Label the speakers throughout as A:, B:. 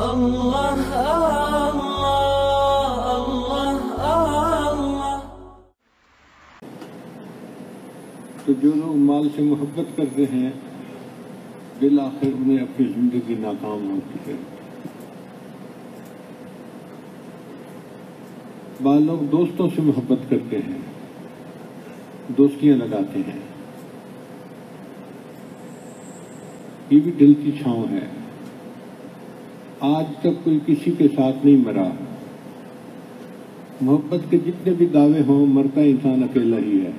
A: اللہ اللہ اللہ۔
B: تو جو لوگ مال سے محبت کرتے ہیں بالآخر انہیں اپنی زندگی ناکام ہوتی ہے۔ بعض لوگ دوستوں سے محبت کرتے ہیں، دوستیاں لگاتے ہیں، یہ بھی دل کی چھاؤں ہے۔ آج تک کوئی کسی کے ساتھ نہیں مرا۔ محبت کے جتنے بھی دعوے ہوں، مرتا انسان اکیلا ہی ہے۔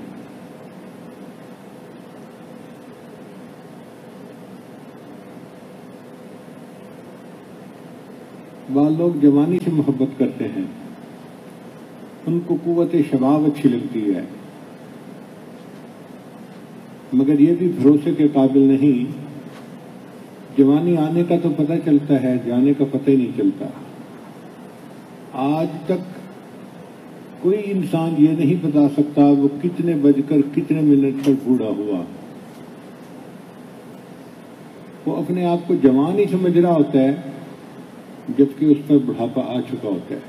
B: بعض لوگ جوانی سے محبت کرتے ہیں، ان کو قوت شباب اچھی لگتی ہے، مگر یہ بھی بھروسے کے قابل نہیں۔ جوانی آنے کا تو پتہ چلتا ہے، جانے کا پتہ ہی نہیں چلتا۔ آج تک کوئی انسان یہ نہیں بتا سکتا وہ کتنے بج کر کتنے منٹ پر بوڑھا ہوا۔ وہ اپنے آپ کو جوان ہی سمجھ رہا ہوتا ہے جبکہ اس پر بڑھاپا آ چکا ہوتا ہے۔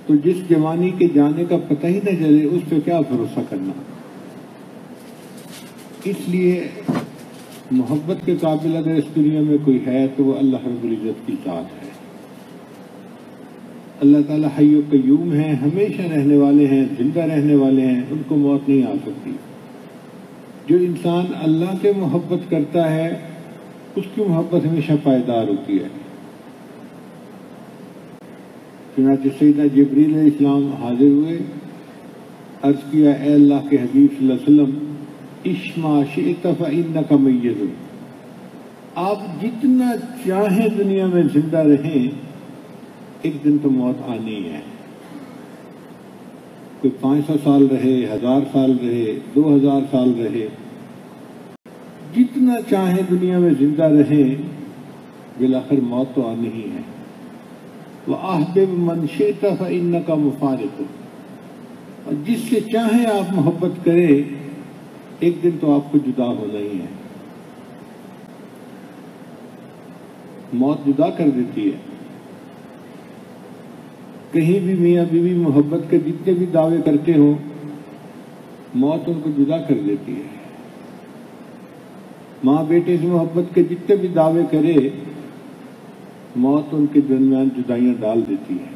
B: تو جس جوانی کے جانے کا پتہ ہی نہ چلے اس پہ کیا بھروسہ کرنا۔ اس لیے محبت کے قابل اگر اس دنیا میں کوئی ہے تو وہ اللہ رب العزت کی ذات ہے۔ اللہ تعالیٰ حی و قیوم ہیں، ہمیشہ رہنے والے ہیں، زندہ رہنے والے ہیں، ان کو موت نہیں آ سکتی۔ جو انسان اللہ سے محبت کرتا ہے اس کی محبت ہمیشہ پائیدار ہوتی ہے۔ چنانچہ سیدنا جبریل علیہ السلام حاضر ہوئے، عرض کیا اے اللہ کے حبیب صلی اللہ علیہ وسلم عش ما شئت فإنک میت۔ آپ جتنا چاہیں دنیا میں زندہ رہیں، ایک دن تو موت آنی ہے۔ کوئی 500 سال رہے، 1000 سال رہے، 2000 سال رہے، جتنا چاہیں دنیا میں زندہ رہیں، بالآخر موت تو آنی ہی ہے۔ وَأَحْبِبْ مَنْ شِئْتَ فَإِنَّكَ مُفَارِقٌ۔ اور جس سے چاہیں آپ محبت کریں، ایک دن تو آپ کو جدا ہونا ہی ہے۔ موت جدا کر دیتی ہے۔ کہیں بھی میاں بیوی محبت کے جتنے بھی دعوے کرتے ہوں، موت ان کو جدا کر دیتی ہے۔ ماں بیٹے سے محبت کے جتنے بھی دعوے کرے، موت ان کے درمیان جدائیاں ڈال دیتی ہے۔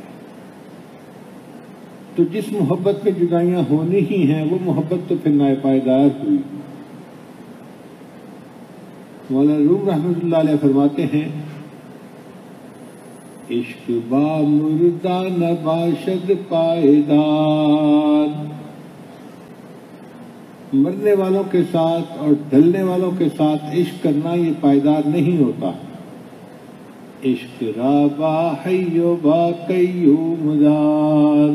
B: تو جس محبت میں جدائیاں ہونی ہی ہیں وہ محبت تو پھر ناپائیدار ہوئی۔ مولانا روم رحمۃ اللہ علیہ فرماتے ہیں عشق با مردہ نہ باشد پائیدار۔ مرنے والوں کے ساتھ اور ڈھلنے والوں کے ساتھ عشق کرنا یہ پائیدار نہیں ہوتا۔ عشق را با حی و با قیوم دار۔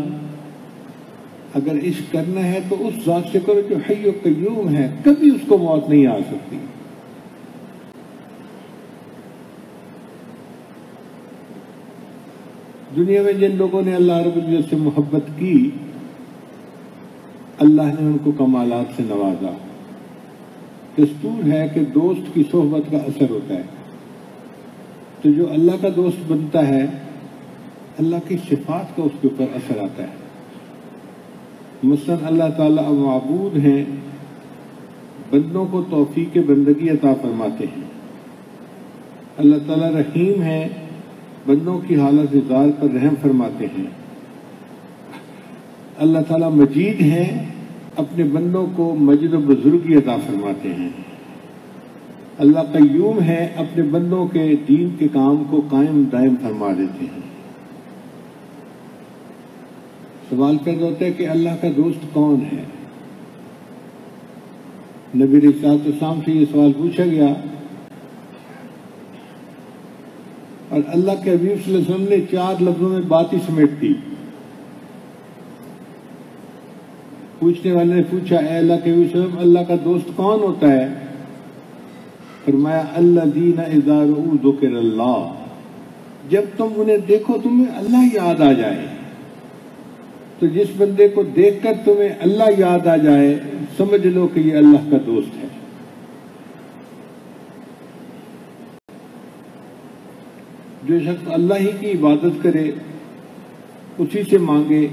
B: اگر عشق کرنا ہے تو اس ذات سے کرو جو حی و قیوم ہے، کبھی اس کو موت نہیں آ سکتی۔ دنیا میں جن لوگوں نے اللہ رب العزت سے محبت کی، اللہ نے ان کو کمالات سے نوازا۔ دستور ہے کہ دوست کی صحبت کا اثر ہوتا ہے۔ تو جو اللہ کا دوست بنتا ہے، اللہ کی صفات کا اس کے اوپر اثر آتا ہے۔ مثلا اللہ تعالیٰ معبود ہیں، بندوں کو توفیق بندگی عطا فرماتے ہیں۔ اللہ تعالیٰ رحیم ہیں، بندوں کی حالت زار پر رحم فرماتے ہیں۔ اللہ تعالیٰ مجید ہیں، اپنے بندوں کو مجد و بزرگی عطا فرماتے ہیں۔ اللہ قیوم ہے، اپنے بندوں کے دین کے کام کو قائم دائم فرما دیتے ہیں۔ سوال پیدا ہوتا ہے کہ اللہ کا دوست کون ہے؟ نبی علیہ السلام سے یہ سوال پوچھا گیا اور اللہ کے حبیب صلی اللہ علیہ وسلم نے 4 لفظوں میں بات ہی سمیٹ دی۔ پوچھنے والے نے پوچھا اے اللہ کے حبیب صلی اللہ علیہ وسلم اللہ کا دوست کون ہوتا ہے؟ فرمایا الذین اذا رؤوا ذکر اللہ، جب تم انہیں دیکھو تمہیں اللہ یاد آ جائے۔ تو جس بندے کو دیکھ کر تمہیں اللہ یاد آ جائے، سمجھ لو کہ یہ اللہ کا دوست ہے۔ جو شخص اللہ ہی کی عبادت کرے، اسی سے مانگے،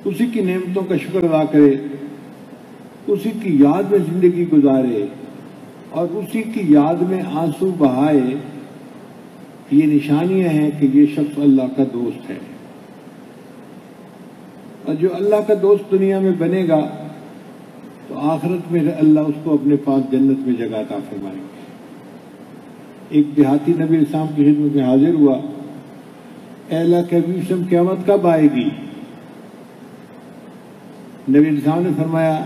B: اسی کی نعمتوں کا شکر ادا کرے، اسی کی یاد میں زندگی گزارے اور اسی کی یاد میں آنسو بہائے، یہ نشانیاں ہیں کہ یہ شخص اللہ کا دوست ہے۔ اور جو اللہ کا دوست دنیا میں بنے گا تو آخرت میں اللہ اس کو اپنے پاس جنت میں جگہ عطا فرمائیں گے۔ ایک دیہاتی نبی اسلام کی خدمت میں حاضر ہوا، اے اللہ کے حبیب صلی اللہ علیہ وسلم، قیامت کب آئے گی؟ نبی اسلام نے فرمایا،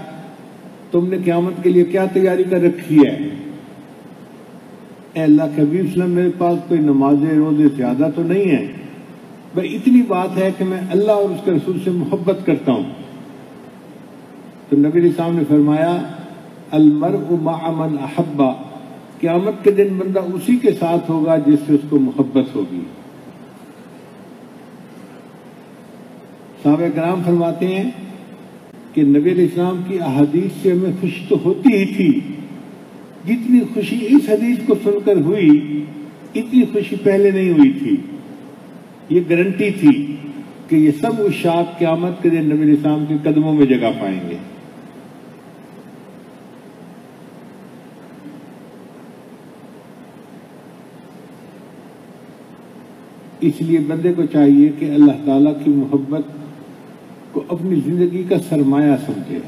B: تم نے قیامت کے لیے کیا تیاری کر رکھی ہے؟ اے اللہ کے حبیب صلی اللہ علیہ وسلم، میرے پاس کوئی نمازیں روزے زیادہ تو نہیں ہے، بس اتنی بات ہے کہ میں اللہ اور اس کے رسول سے محبت کرتا ہوں۔ تو نبی اسلام نے فرمایا، المرء مع من احب، قیامت کے دن بندہ اسی کے ساتھ ہوگا جس سے اس کو محبت ہوگی۔ صحابہ کرام فرماتے ہیں کہ نبی علیہ السلام کی احادیث سے ہمیں خوشی تو ہوتی ہی تھی، جتنی خوشی اس حدیث کو سن کر ہوئی اتنی خوشی پہلے نہیں ہوئی تھی۔ یہ گارنٹی تھی کہ یہ سب عشاق قیامت کے دن نبی علیہ السلام کے قدموں میں جگہ پائیں گے۔ اس لیے بندے کو چاہیے کہ اللہ تعالیٰ کی محبت کو اپنی زندگی کا سرمایہ سمجھے۔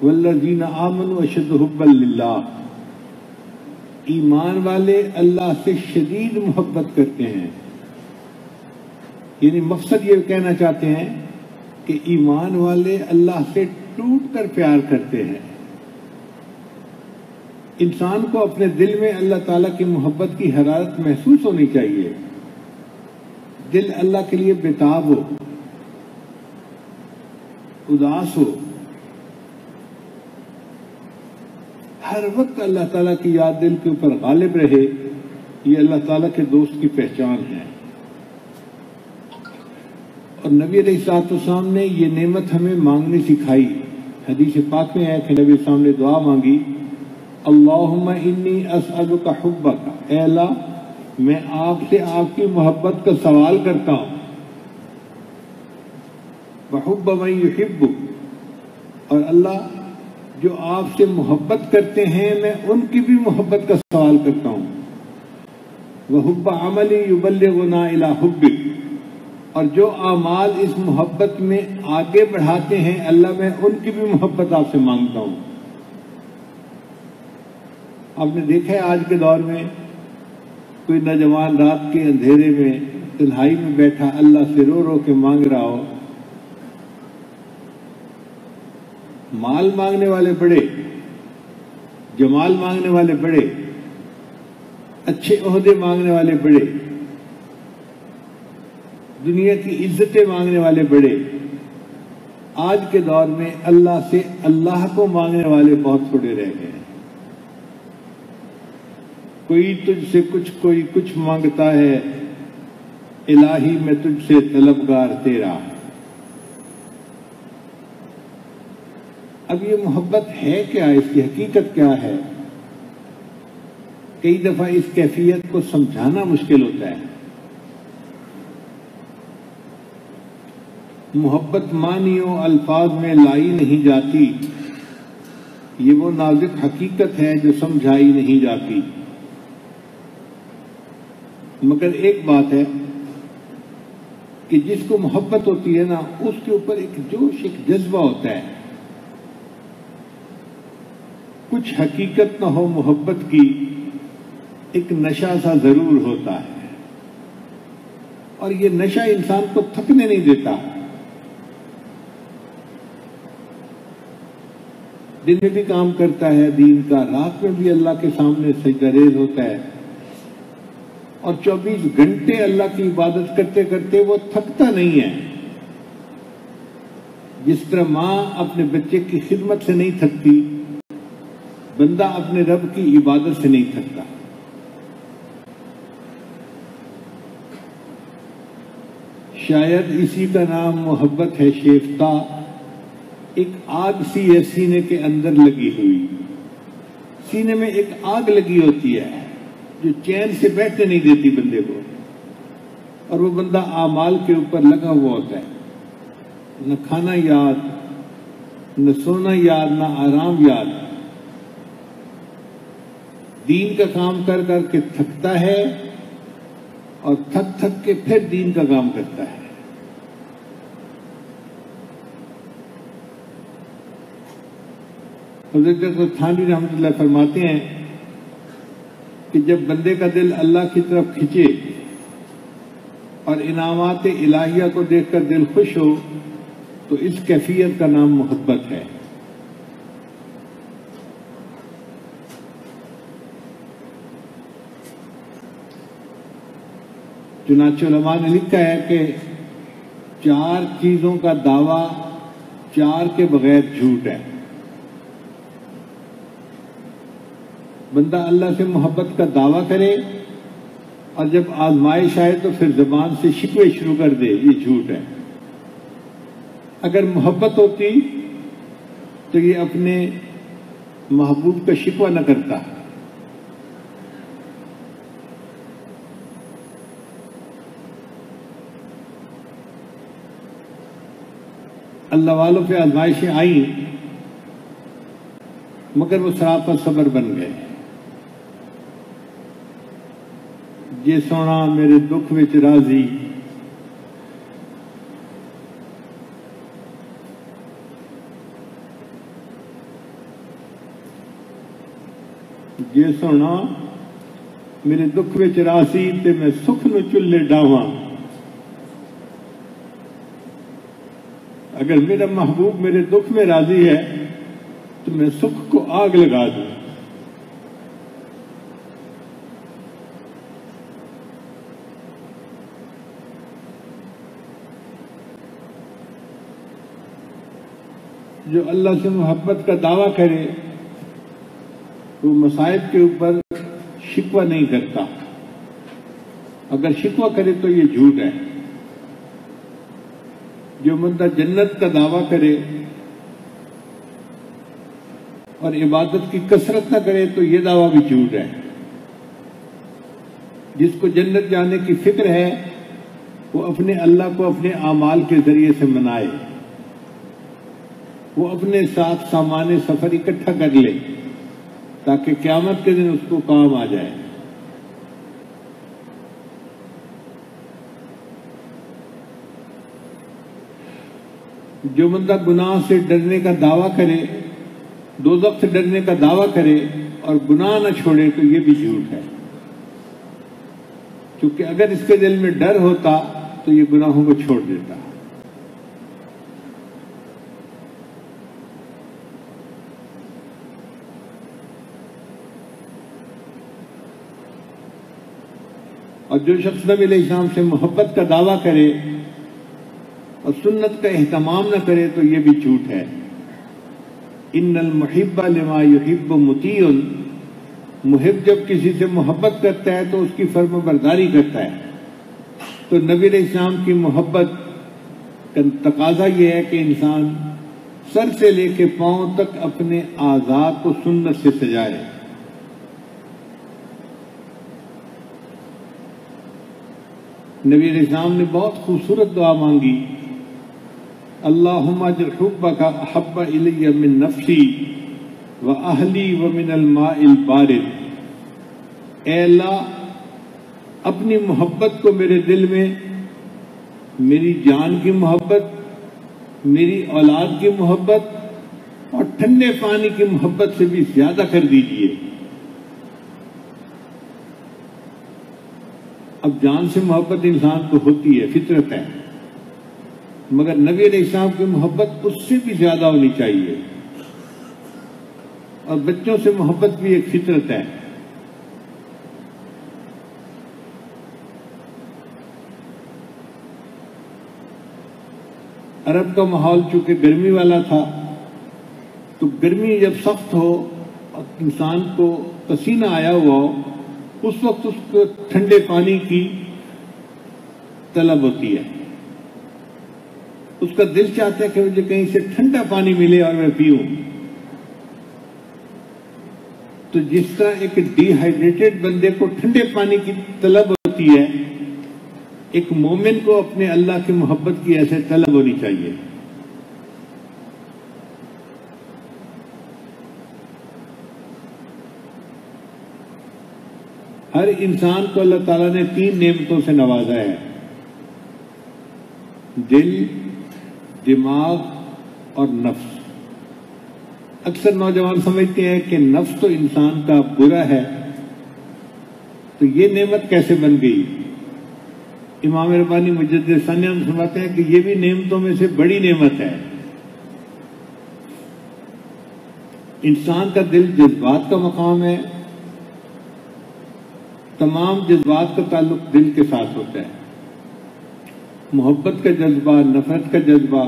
B: والذین آمنوا اشد حبا للہ، ایمان والے اللہ سے شدید محبت کرتے ہیں۔ یعنی مقصد یہ کہنا چاہتے ہیں کہ ایمان والے اللہ سے ٹوٹ کر پیار کرتے ہیں۔ انسان کو اپنے دل میں اللہ تعالیٰ کی محبت کی حرارت محسوس ہونی چاہیے، دل اللہ کے لیے بےتاب ہو، اداس ہو، ہر وقت اللہ تعالیٰ کی یاد دل کے اوپر غالب رہے، یہ اللہ تعالیٰ کے دوست کی پہچان ہے۔ اور نبی علیہ الصلوۃ والسلام نے یہ نعمت ہمیں مانگنی سکھائی۔ حدیث پاک میں ہے کہ نبی السلام نے دعا مانگی، اللہم انی اسألک حبک، اے اللہ میں آپ سے آپ کی محبت کا سوال کرتا ہوں، وحب من یحبک، اور اللہ جو آپ سے محبت کرتے ہیں میں ان کی بھی محبت کا سوال کرتا ہوں، وحب عمل یبلغنا الی حبک، اور جو اعمال اس محبت میں آگے بڑھاتے ہیں اللہ میں ان کی بھی محبت آپ سے مانگتا ہوں۔ آپ نے دیکھا ہے آج کے دور میں کوئی نوجوان رات کے اندھیرے میں تنہائی میں بیٹھا اللہ سے رو رو کے مانگ رہا ہو، مال مانگنے والے بڑے، جمال مانگنے والے بڑے، اچھے عہدے مانگنے والے بڑے، دنیا کی عزتیں مانگنے والے بڑے، آج کے دور میں اللہ سے اللہ کو مانگنے والے بہت تھوڑے رہ گئے ہیں۔ کوئی تجھ سے کچھ، کوئی کچھ مانگتا ہے، الہی میں تجھ سے طلبگار تیرا۔ اب یہ محبت ہے کیا، اس کی حقیقت کیا ہے؟ کئی دفعہ اس کیفیت کو سمجھانا مشکل ہوتا ہے۔ محبت معنیوں الفاظ میں لائی نہیں جاتی، یہ وہ نازک حقیقت ہے جو سمجھائی نہیں جاتی۔ مگر ایک بات ہے کہ جس کو محبت ہوتی ہے نا، اس کے اوپر ایک جوش، ایک جذبہ ہوتا ہے۔ کچھ حقیقت نہ ہو محبت کی، ایک نشہ سا ضرور ہوتا ہے، اور یہ نشہ انسان کو تھکنے نہیں دیتا۔ دن میں بھی کام کرتا ہے دین کا، رات میں بھی اللہ کے سامنے سجدہ ریز ہوتا ہے، اور 24 گھنٹے اللہ کی عبادت کرتے کرتے وہ تھکتا نہیں ہے۔ جس طرح ماں اپنے بچے کی خدمت سے نہیں تھکتی، بندہ اپنے رب کی عبادت سے نہیں تھکتا۔ شاید اسی کا نام محبت ہے شیفتہ، ایک آگ سی ہے سینے کے اندر لگی ہوئی، سینے میں ایک آگ لگی ہوتی ہے جو چین سے بیٹھنے نہیں دیتی بندے کو، اور وہ بندہ اعمال کے اوپر لگا ہوا ہوتا ہے، نہ کھانا یاد، نہ سونا یاد، نہ آرام یاد، دین کا کام کر کر کے تھکتا ہے اور تھک تھک کے پھر دین کا کام کرتا ہے۔ حضرت تھانوی رحمۃ اللہ فرماتے ہیں کہ جب بندے کا دل اللہ کی طرف کھنچے اور انعامات الہیہ کو دیکھ کر دل خوش ہو تو اس کیفیت کا نام محبت ہے۔ چنانچہ علماء نے لکھا ہے کہ 4 چیزوں کا دعویٰ 4 کے بغیر جھوٹ ہے۔ بندہ اللہ سے محبت کا دعویٰ کرے اور جب آزمائش آئے تو پھر زبان سے شکوے شروع کر دے، یہ جھوٹ ہے۔ اگر محبت ہوتی تو یہ اپنے محبوب کا شکوہ نہ کرتا۔ اللہ والوں پہ آزمائشیں آئیں مگر وہ سراپا صبر بن گئے۔ جے سونا میرے دکھ وچ راضی، جے سونا میرے دکھ وچ راضی تے میں سکھ نو چلے ڈاواں۔ اگر میرا محبوب میرے دکھ میں راضی ہے تو میں سکھ کو آگ لگا دوں۔ جو اللہ سے محبت کا دعویٰ کرے وہ مصائب کے اوپر شکوہ نہیں کرتا، اگر شکوہ کرے تو یہ جھوٹ ہے۔ جو بندہ جنت کا دعویٰ کرے اور عبادت کی کثرت نہ کرے تو یہ دعویٰ بھی جھوٹ ہے۔ جس کو جنت جانے کی فکر ہے وہ اپنے اللہ کو اپنے اعمال کے ذریعے سے منائے، وہ اپنے ساتھ سامان سفر اکٹھا کر لے تاکہ قیامت کے دن اس کو کام آ جائے۔ جو بندہ گناہ سے ڈرنے کا دعویٰ کرے، دوزخ سے ڈرنے کا دعویٰ کرے اور گناہ نہ چھوڑے تو یہ بھی جھوٹ ہے، کیونکہ اگر اس کے دل میں ڈر ہوتا تو یہ گناہوں کو چھوڑ دیتا۔ اور جو شخص نبی علیہ السلام سے محبت کا دعویٰ کرے اور سنت کا اہتمام نہ کرے تو یہ بھی جھوٹ ہے۔ ان المحب لما یحب مطیع، محب جب کسی سے محبت کرتا ہے تو اس کی فرما برداری کرتا ہے۔ تو نبی علیہ السلام کی محبت کا تقاضا یہ ہے کہ انسان سر سے لے کے پاؤں تک اپنے اعضاء کو سنت سے سجائے۔ نبی علیہ السلام نے بہت خوبصورت دعا مانگی، اللہم اجعل حبک احب الی من نفسی و اہلی و من الماء البارد۔ اے اللہ اپنی محبت کو میرے دل میں میری جان کی محبت، میری اولاد کی محبت اور ٹھنڈے پانی کی محبت سے بھی زیادہ کر دیجئے۔ اب جان سے محبت انسان کو ہوتی ہے، فطرت ہے، مگر نبی علیہ السلام کی محبت اس سے بھی زیادہ ہونی چاہیے۔ اور بچوں سے محبت بھی ایک فطرت ہے۔ عرب کا ماحول چونکہ گرمی والا تھا تو گرمی جب سخت ہو اور انسان کو پسینہ آیا ہوا ہو اس وقت اس کو ٹھنڈے پانی کی طلب ہوتی ہے، اس کا دل چاہتا ہے کہ مجھے کہیں سے ٹھنڈا پانی ملے اور میں پیوں۔ تو جس طرح ایک ڈی ہائیڈریٹڈ بندے کو ٹھنڈے پانی کی طلب ہوتی ہے، ایک مومن کو اپنے اللہ کی محبت کی ایسے طلب ہونی چاہیے۔ ہر انسان کو اللہ تعالیٰ نے 3 نعمتوں سے نوازا ہے، دل، دماغ اور نفس۔ اکثر نوجوان سمجھتے ہیں کہ نفس تو انسان کا برا ہے، تو یہ نعمت کیسے بن گئی؟ امام ربانی مجدد ثانی ہم سمجھتے ہیں کہ یہ بھی نعمتوں میں سے بڑی نعمت ہے۔ انسان کا دل جذبات کا مقام ہے، تمام جذبات کا تعلق دل کے ساتھ ہوتا ہے۔ محبت کا جذبہ، نفرت کا جذبہ،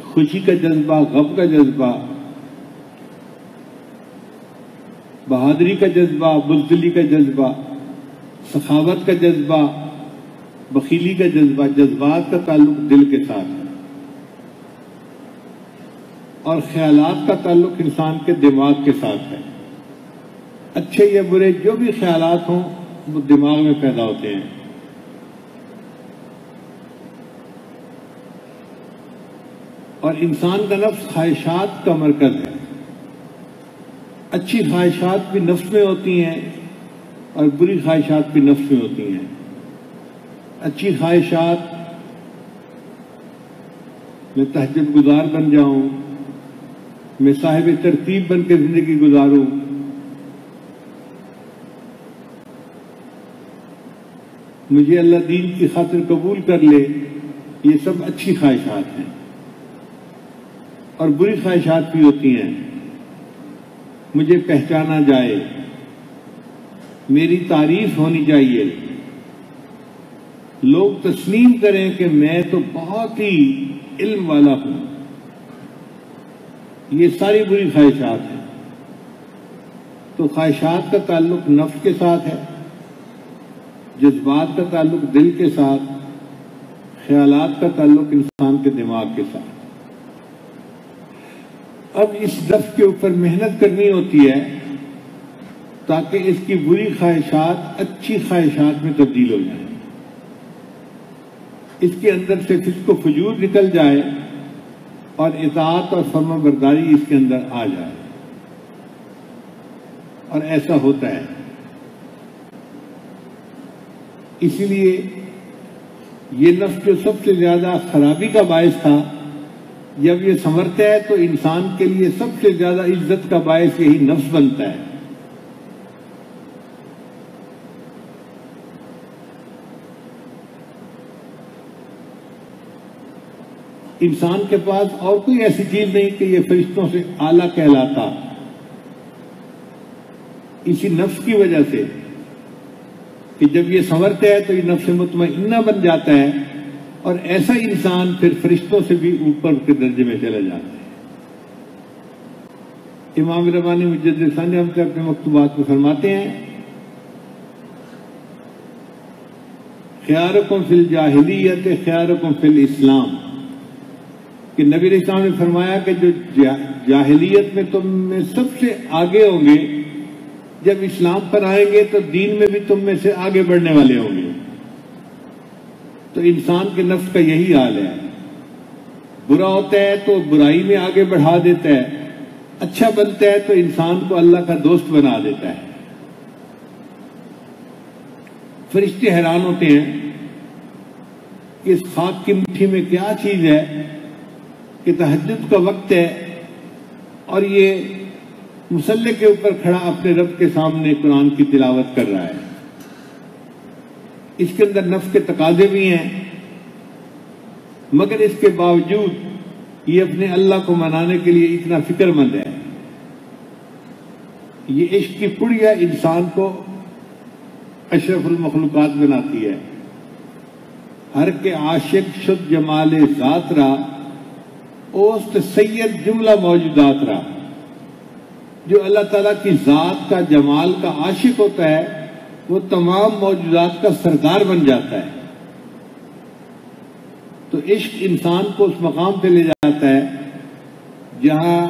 B: خوشی کا جذبہ، غم کا جذبہ، بہادری کا جذبہ، بزدلی کا جذبہ، سخاوت کا جذبہ، بخیلی کا جذبہ، جذبات کا تعلق دل کے ساتھ ہے۔ اور خیالات کا تعلق انسان کے دماغ کے ساتھ ہے۔ اچھے یا برے جو بھی خیالات ہوں وہ دماغ میں پیدا ہوتے ہیں۔ اور انسان کا نفس خواہشات کا مرکز ہے۔ اچھی خواہشات بھی نفس میں ہوتی ہیں اور بری خواہشات بھی نفس میں ہوتی ہیں۔ اچھی خواہشات میں تہجد گزار بن جاؤں، میں صاحب ترتیب بن کے زندگی گزاروں، مجھے اللہ دین کی خاطر قبول کر لے، یہ سب اچھی خواہشات ہیں۔ اور بری خواہشات بھی ہوتی ہیں، مجھے پہچانا جائے، میری تعریف ہونی چاہیے، لوگ تسلیم کریں کہ میں تو بہت ہی علم والا ہوں، یہ ساری بری خواہشات ہیں۔ تو خواہشات کا تعلق نفس کے ساتھ ہے، جذبات کا تعلق دل کے ساتھ، خیالات کا تعلق انسان کے دماغ کے ساتھ۔ اب اس نفس کے اوپر محنت کرنی ہوتی ہے تاکہ اس کی بری خواہشات اچھی خواہشات میں تبدیل ہو جائیں، اس کے اندر سے فسق و فجور نکل جائے اور اطاعت اور فرما برداری اس کے اندر آ جائے۔ اور ایسا ہوتا ہے۔ اسی لیے یہ نفس جو سب سے زیادہ خرابی کا باعث تھا، جب یہ سنورتا ہے تو انسان کے لیے سب سے زیادہ عزت کا باعث یہی نفس بنتا ہے۔ انسان کے پاس اور کوئی ایسی چیز نہیں کہ یہ فرشتوں سے اعلیٰ کہلاتا، اسی نفس کی وجہ سے کہ جب یہ سنورتا ہے تو یہ نفس مطمئنہ بن جاتا ہے، اور ایسا انسان پھر فرشتوں سے بھی اوپر کے درجے میں چلا جاتا ہے۔ امام ربانی مجدد ثانی ہم سے اپنے مکتوبات میں فرماتے ہیں، خیارکم فی الجاہلیت خیارکم فی الاسلام، کہ نبی علیہ السلام نے فرمایا کہ جو جاہلیت میں تم میں سب سے آگے ہوں گے، جب اسلام پر آئیں گے تو دین میں بھی تم میں سے آگے بڑھنے والے ہوں گے۔ تو انسان کے نفس کا یہی حال ہے، برا ہوتا ہے تو برائی میں آگے بڑھا دیتا ہے، اچھا بنتا ہے تو انسان کو اللہ کا دوست بنا دیتا ہے۔ فرشتے حیران ہوتے ہیں کہ اس خاک کی مٹھی میں کیا چیز ہے کہ تہجد کا وقت ہے اور یہ مصلی کے اوپر کھڑا اپنے رب کے سامنے قرآن کی تلاوت کر رہا ہے۔ اس کے اندر نفس کے تقاضے بھی ہیں، مگر اس کے باوجود یہ اپنے اللہ کو منانے کے لیے اتنا فکر مند ہے۔ یہ عشق کی پڑیا انسان کو اشرف المخلوقات بناتی ہے۔ ہر کے عاشق شد جمال ذات را، اوست سید جملہ موجودات را۔ جو اللہ تعالیٰ کی ذات کا جمال کا عاشق ہوتا ہے وہ تمام موجودات کا سردار بن جاتا ہے۔ تو عشق انسان کو اس مقام پہ لے جاتا ہے جہاں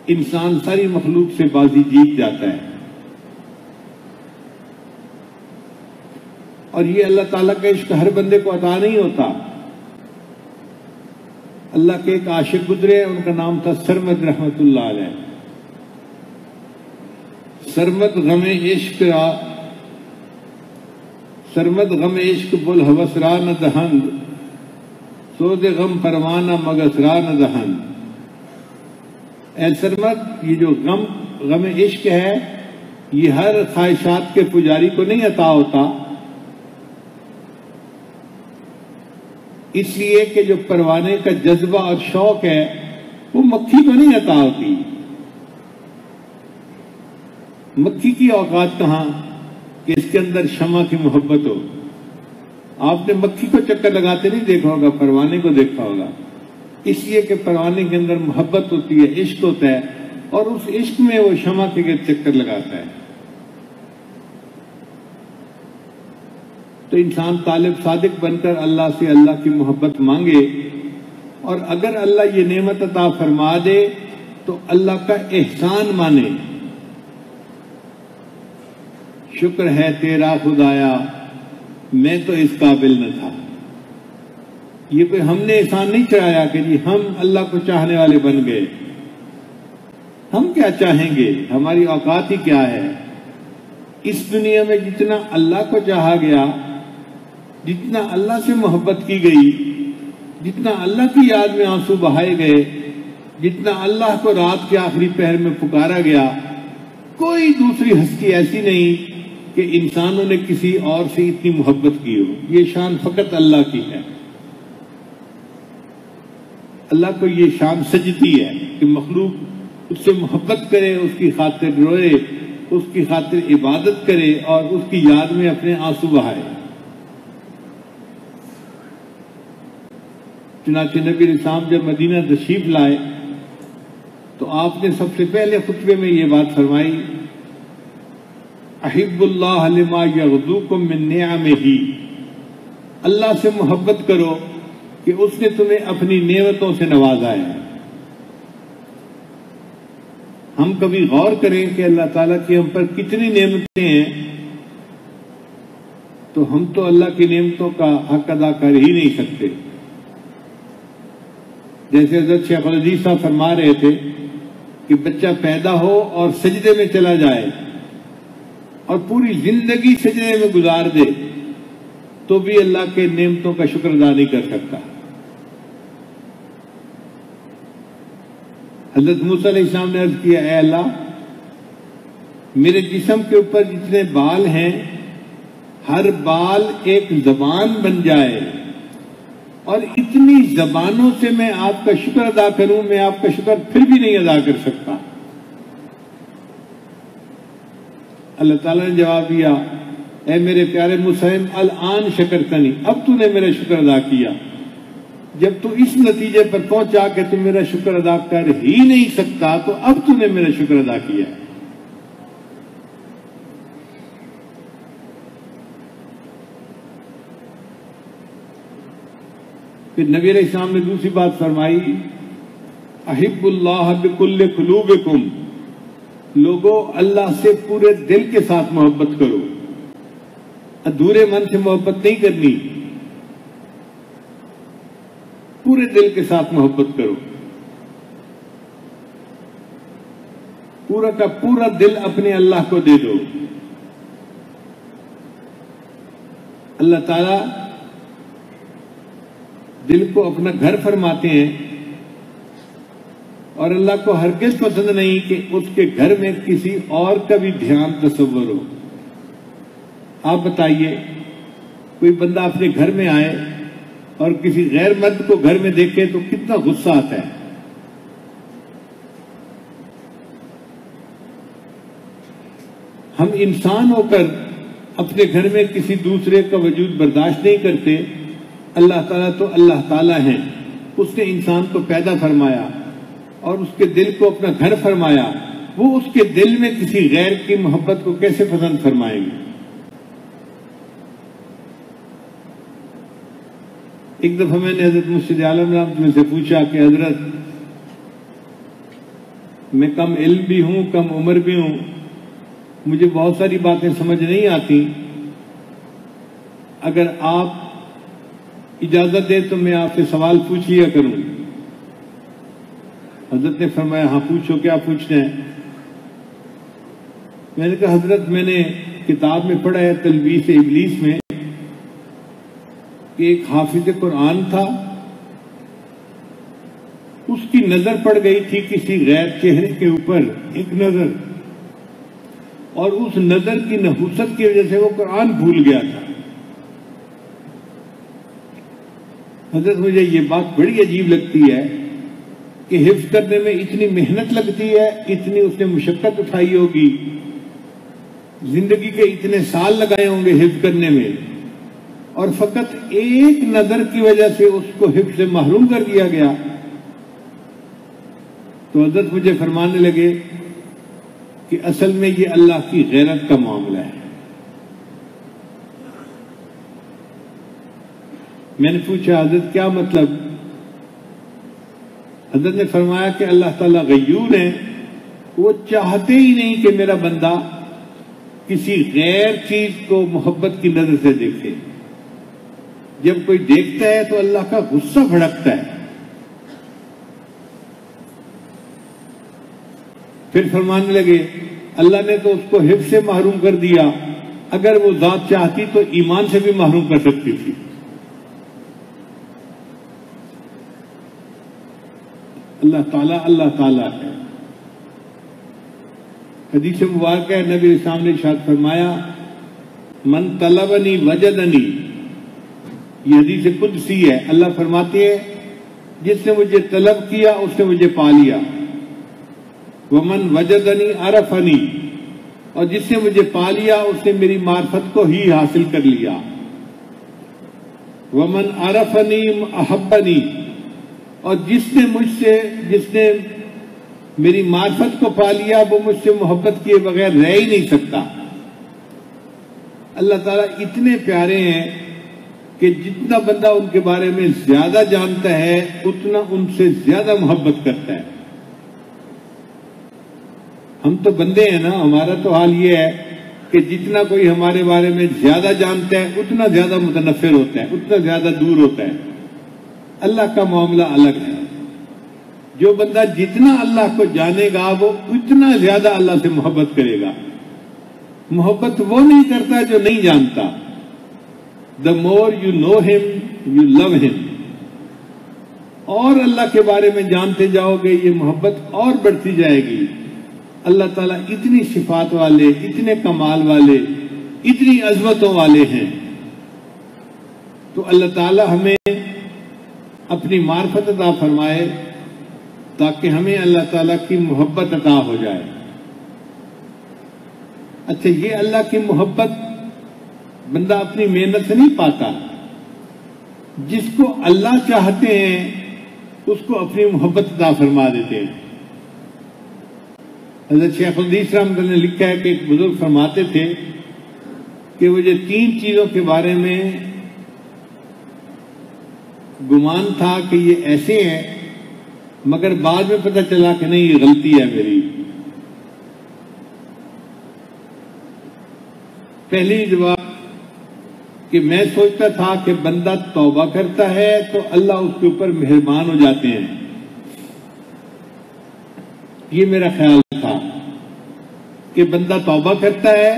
B: انسان ساری مخلوق سے بازی جیت جاتا ہے. اور یہ اللہ تعالیٰ کا عشق ہر بندے کو عطا نہیں ہوتا. اللہ کے ایک عاشق گزرے، ان کا نام تھا سرمد رحمت اللہ علیہ. سرمد غم عشق بل ہوس را نہ دہند، سود غم پروانہ مگس را نہ دہند. اے سرمد، یہ جو غم عشق ہے یہ ہر خواہشات کے پجاری کو نہیں عطا ہوتا، اس لیے کہ جو پروانے کا جذبہ اور شوق ہے وہ مکھی کو نہیں عطا ہوتی. مکھی کی اوقات کہاں کہ اس کے اندر شمع کی محبت ہو. آپ نے مکھی کو چکر لگاتے نہیں دیکھا ہوگا، پروانے کو دیکھا ہوگا. اس لیے کہ پروانے کے اندر محبت ہوتی ہے، عشق ہوتا ہے، اور اس عشق میں وہ شمع کے گرد چکر لگاتا ہے. تو انسان طالب صادق بن کر اللہ سے اللہ کی محبت مانگے، اور اگر اللہ یہ نعمت عطا فرما دے تو اللہ کا احسان مانے. شکر ہے تیرا خدایا، میں تو اس قابل نہ تھا. یہ کوئی ہم نے احسان نہیں چڑھایا کہ جی ہم اللہ کو چاہنے والے بن گئے. ہم کیا چاہیں گے؟ ہماری اوقات ہی کیا ہے؟ اس دنیا میں جتنا اللہ کو چاہا گیا، جتنا اللہ سے محبت کی گئی، جتنا اللہ کی یاد میں آنسو بہائے گئے، جتنا اللہ کو رات کے آخری پہر میں پکارا گیا، کوئی دوسری ہستی ایسی نہیں کہ انسانوں نے کسی اور سے اتنی محبت کی ہو. یہ شان فقط اللہ کی ہے. اللہ کو یہ شان سجتی ہے کہ مخلوق اس سے محبت کرے، اس کی خاطر روئے، اس کی خاطر عبادت کرے اور اس کی یاد میں اپنے آنسو بہائے. چنانچہ نبی اسلام جب مدینہ تشریف لائے تو آپ نے سب سے پہلے خطبے میں یہ بات فرمائی، احب اللہ لما یغدوکم من نعمہ. اللہ سے محبت کرو کہ اس نے تمہیں اپنی نعمتوں سے نوازا ہے. ہم کبھی غور کریں کہ اللہ تعالیٰ کی ہم پر کتنی نعمتیں ہیں، تو ہم تو اللہ کی نعمتوں کا حق ادا کر ہی نہیں سکتے. جیسے حضرت شیخ العزیز صاحب فرما رہے تھے کہ بچہ پیدا ہو اور سجدے میں چلا جائے اور پوری زندگی سجدے میں گزار دے تو بھی اللہ کے نعمتوں کا شکر ادا نہیں کر سکتا. حضرت موسیٰ علیہ السلام نے عرض کیا، اے اللہ، میرے جسم کے اوپر جتنے بال ہیں ہر بال ایک زبان بن جائے، اور اتنی زبانوں سے میں آپ کا شکر ادا کروں، میں آپ کا شکر پھر بھی نہیں ادا کر سکتا. اللہ تعالیٰ نے جواب دیا، اے میرے پیارے مسلم، الآن شکرتنی، اب تو نے میرا شکر ادا کیا. جب تو اس نتیجے پر پہنچا کہ تم میرا شکر ادا کر ہی نہیں سکتا تو اب تو نے میرا شکر ادا کیا. پھر نبی علیہ السلام نے دوسری بات فرمائی، احب اللہ بکل قلوبکم. لوگوں، اللہ سے پورے دل کے ساتھ محبت کرو، ادھورے من سے محبت نہیں کرنی، پورے دل کے ساتھ محبت کرو. پورا کا پورا دل اپنے اللہ کو دے دو. اللہ تعالی دل کو اپنا گھر فرماتے ہیں، اور اللہ کو ہرگز پسند نہیں کہ اس کے گھر میں کسی اور کا بھی دھیان تصور ہو. آپ بتائیے، کوئی بندہ اپنے گھر میں آئے اور کسی غیر مرد کو گھر میں دیکھے تو کتنا غصہ آتا ہے. ہم انسان ہو کر اپنے گھر میں کسی دوسرے کا وجود برداشت نہیں کرتے. اللہ تعالیٰ تو اللہ تعالیٰ ہیں، اس نے انسان کو پیدا فرمایا اور اس کے دل کو اپنا گھر فرمایا. وہ اس کے دل میں کسی غیر کی محبت کو کیسے پسند فرمائیں گے؟ ایک دفعہ میں نے حضرت مرشد عالم رحمۃ اللہ سے پوچھا کہ حضرت، میں کم علم بھی ہوں، کم عمر بھی ہوں، مجھے بہت ساری باتیں سمجھ نہیں آتی. اگر آپ اجازت دیں تو میں آپ سے سوال پوچھ لیا کروں. حضرت نے فرمایا ہاں پوچھو، کیا پوچھنا ہے؟ میں نے کہا حضرت میں نے کتاب میں پڑھا ہے تلبیس ابلیس میں کہ ایک حافظ قرآن تھا، اس کی نظر پڑ گئی تھی کسی غیر چہرے کے اوپر، ایک نظر، اور اس نظر کی نحوست کی وجہ سے وہ قرآن بھول گیا تھا. حضرت مجھے یہ بات بڑی عجیب لگتی ہے کہ حفظ کرنے میں اتنی محنت لگتی ہے، اتنی اس نے مشقت اٹھائی ہوگی، زندگی کے اتنے سال لگائے ہوں گے حفظ کرنے میں، اور فقط ایک نظر کی وجہ سے اس کو حفظ سے محروم کر دیا گیا. تو حضرت مجھے فرمانے لگے کہ اصل میں یہ اللہ کی غیرت کا معاملہ ہے. میں نے پوچھا حضرت کیا مطلب؟ حضرت نے فرمایا کہ اللہ تعالیٰ غیور ہے، وہ چاہتے ہی نہیں کہ میرا بندہ کسی غیر چیز کو محبت کی نظر سے دیکھے. جب کوئی دیکھتا ہے تو اللہ کا غصہ بھڑکتا ہے. پھر فرمانے لگے اللہ نے تو اس کو حفظ سے محروم کر دیا، اگر وہ ذات چاہتی تو ایمان سے بھی محروم کر سکتی تھی. اللہ تعالیٰ ہے. حدیث مبارکہ ہے، نبی اسلام نے ارشاد فرمایا من طلبنی وجدنی. یہ حدیث قدسی ہے. اللہ فرماتے ہیں جس نے مجھے طلب کیا اس نے مجھے پا لیا. ومن وجدنی عرفنی، اور جس نے مجھے پا لیا اس نے میری معرفت کو ہی حاصل کر لیا. ومن عرفنی احبنی، اور جس نے میری معرفت کو پا لیا وہ مجھ سے محبت کیے بغیر رہ ہی نہیں سکتا. اللہ تعالیٰ اتنے پیارے ہیں کہ جتنا بندہ ان کے بارے میں زیادہ جانتا ہے اتنا ان سے زیادہ محبت کرتا ہے. ہم تو بندے ہیں نا، ہمارا تو حال یہ ہے کہ جتنا کوئی ہمارے بارے میں زیادہ جانتا ہے اتنا زیادہ متنفر ہوتا ہے، اتنا زیادہ دور ہوتا ہے. اللہ کا معاملہ الگ ہے. جو بندہ جتنا اللہ کو جانے گا وہ اتنا زیادہ اللہ سے محبت کرے گا. محبت وہ نہیں کرتا جو نہیں جانتا. The more you know him, you love him. اور اللہ کے بارے میں جانتے جاؤ گے یہ محبت اور بڑھتی جائے گی. اللہ تعالیٰ اتنی صفات والے، اتنے کمال والے، اتنی عظمتوں والے ہیں. تو اللہ تعالیٰ ہمیں اپنی معرفت عطا فرمائے تاکہ ہمیں اللہ تعالیٰ کی محبت عطا ہو جائے. اچھا، یہ اللہ کی محبت بندہ اپنی محنت سے نہیں پاتا. جس کو اللہ چاہتے ہیں اس کو اپنی محبت عطا فرما دیتے ہیں. حضرت شیخ الحدیث رحمۃ اللہ نے لکھا ہے کہ ایک بزرگ فرماتے تھے کہ مجھے 3 چیزوں کے بارے میں گمان تھا کہ یہ ایسے ہیں، مگر بعد میں پتہ چلا کہ نہیں یہ غلطی ہے میری. پہلی جواب کہ میں سوچتا تھا کہ بندہ توبہ کرتا ہے تو اللہ اس کے اوپر مہربان ہو جاتے ہیں. یہ میرا خیال تھا کہ بندہ توبہ کرتا ہے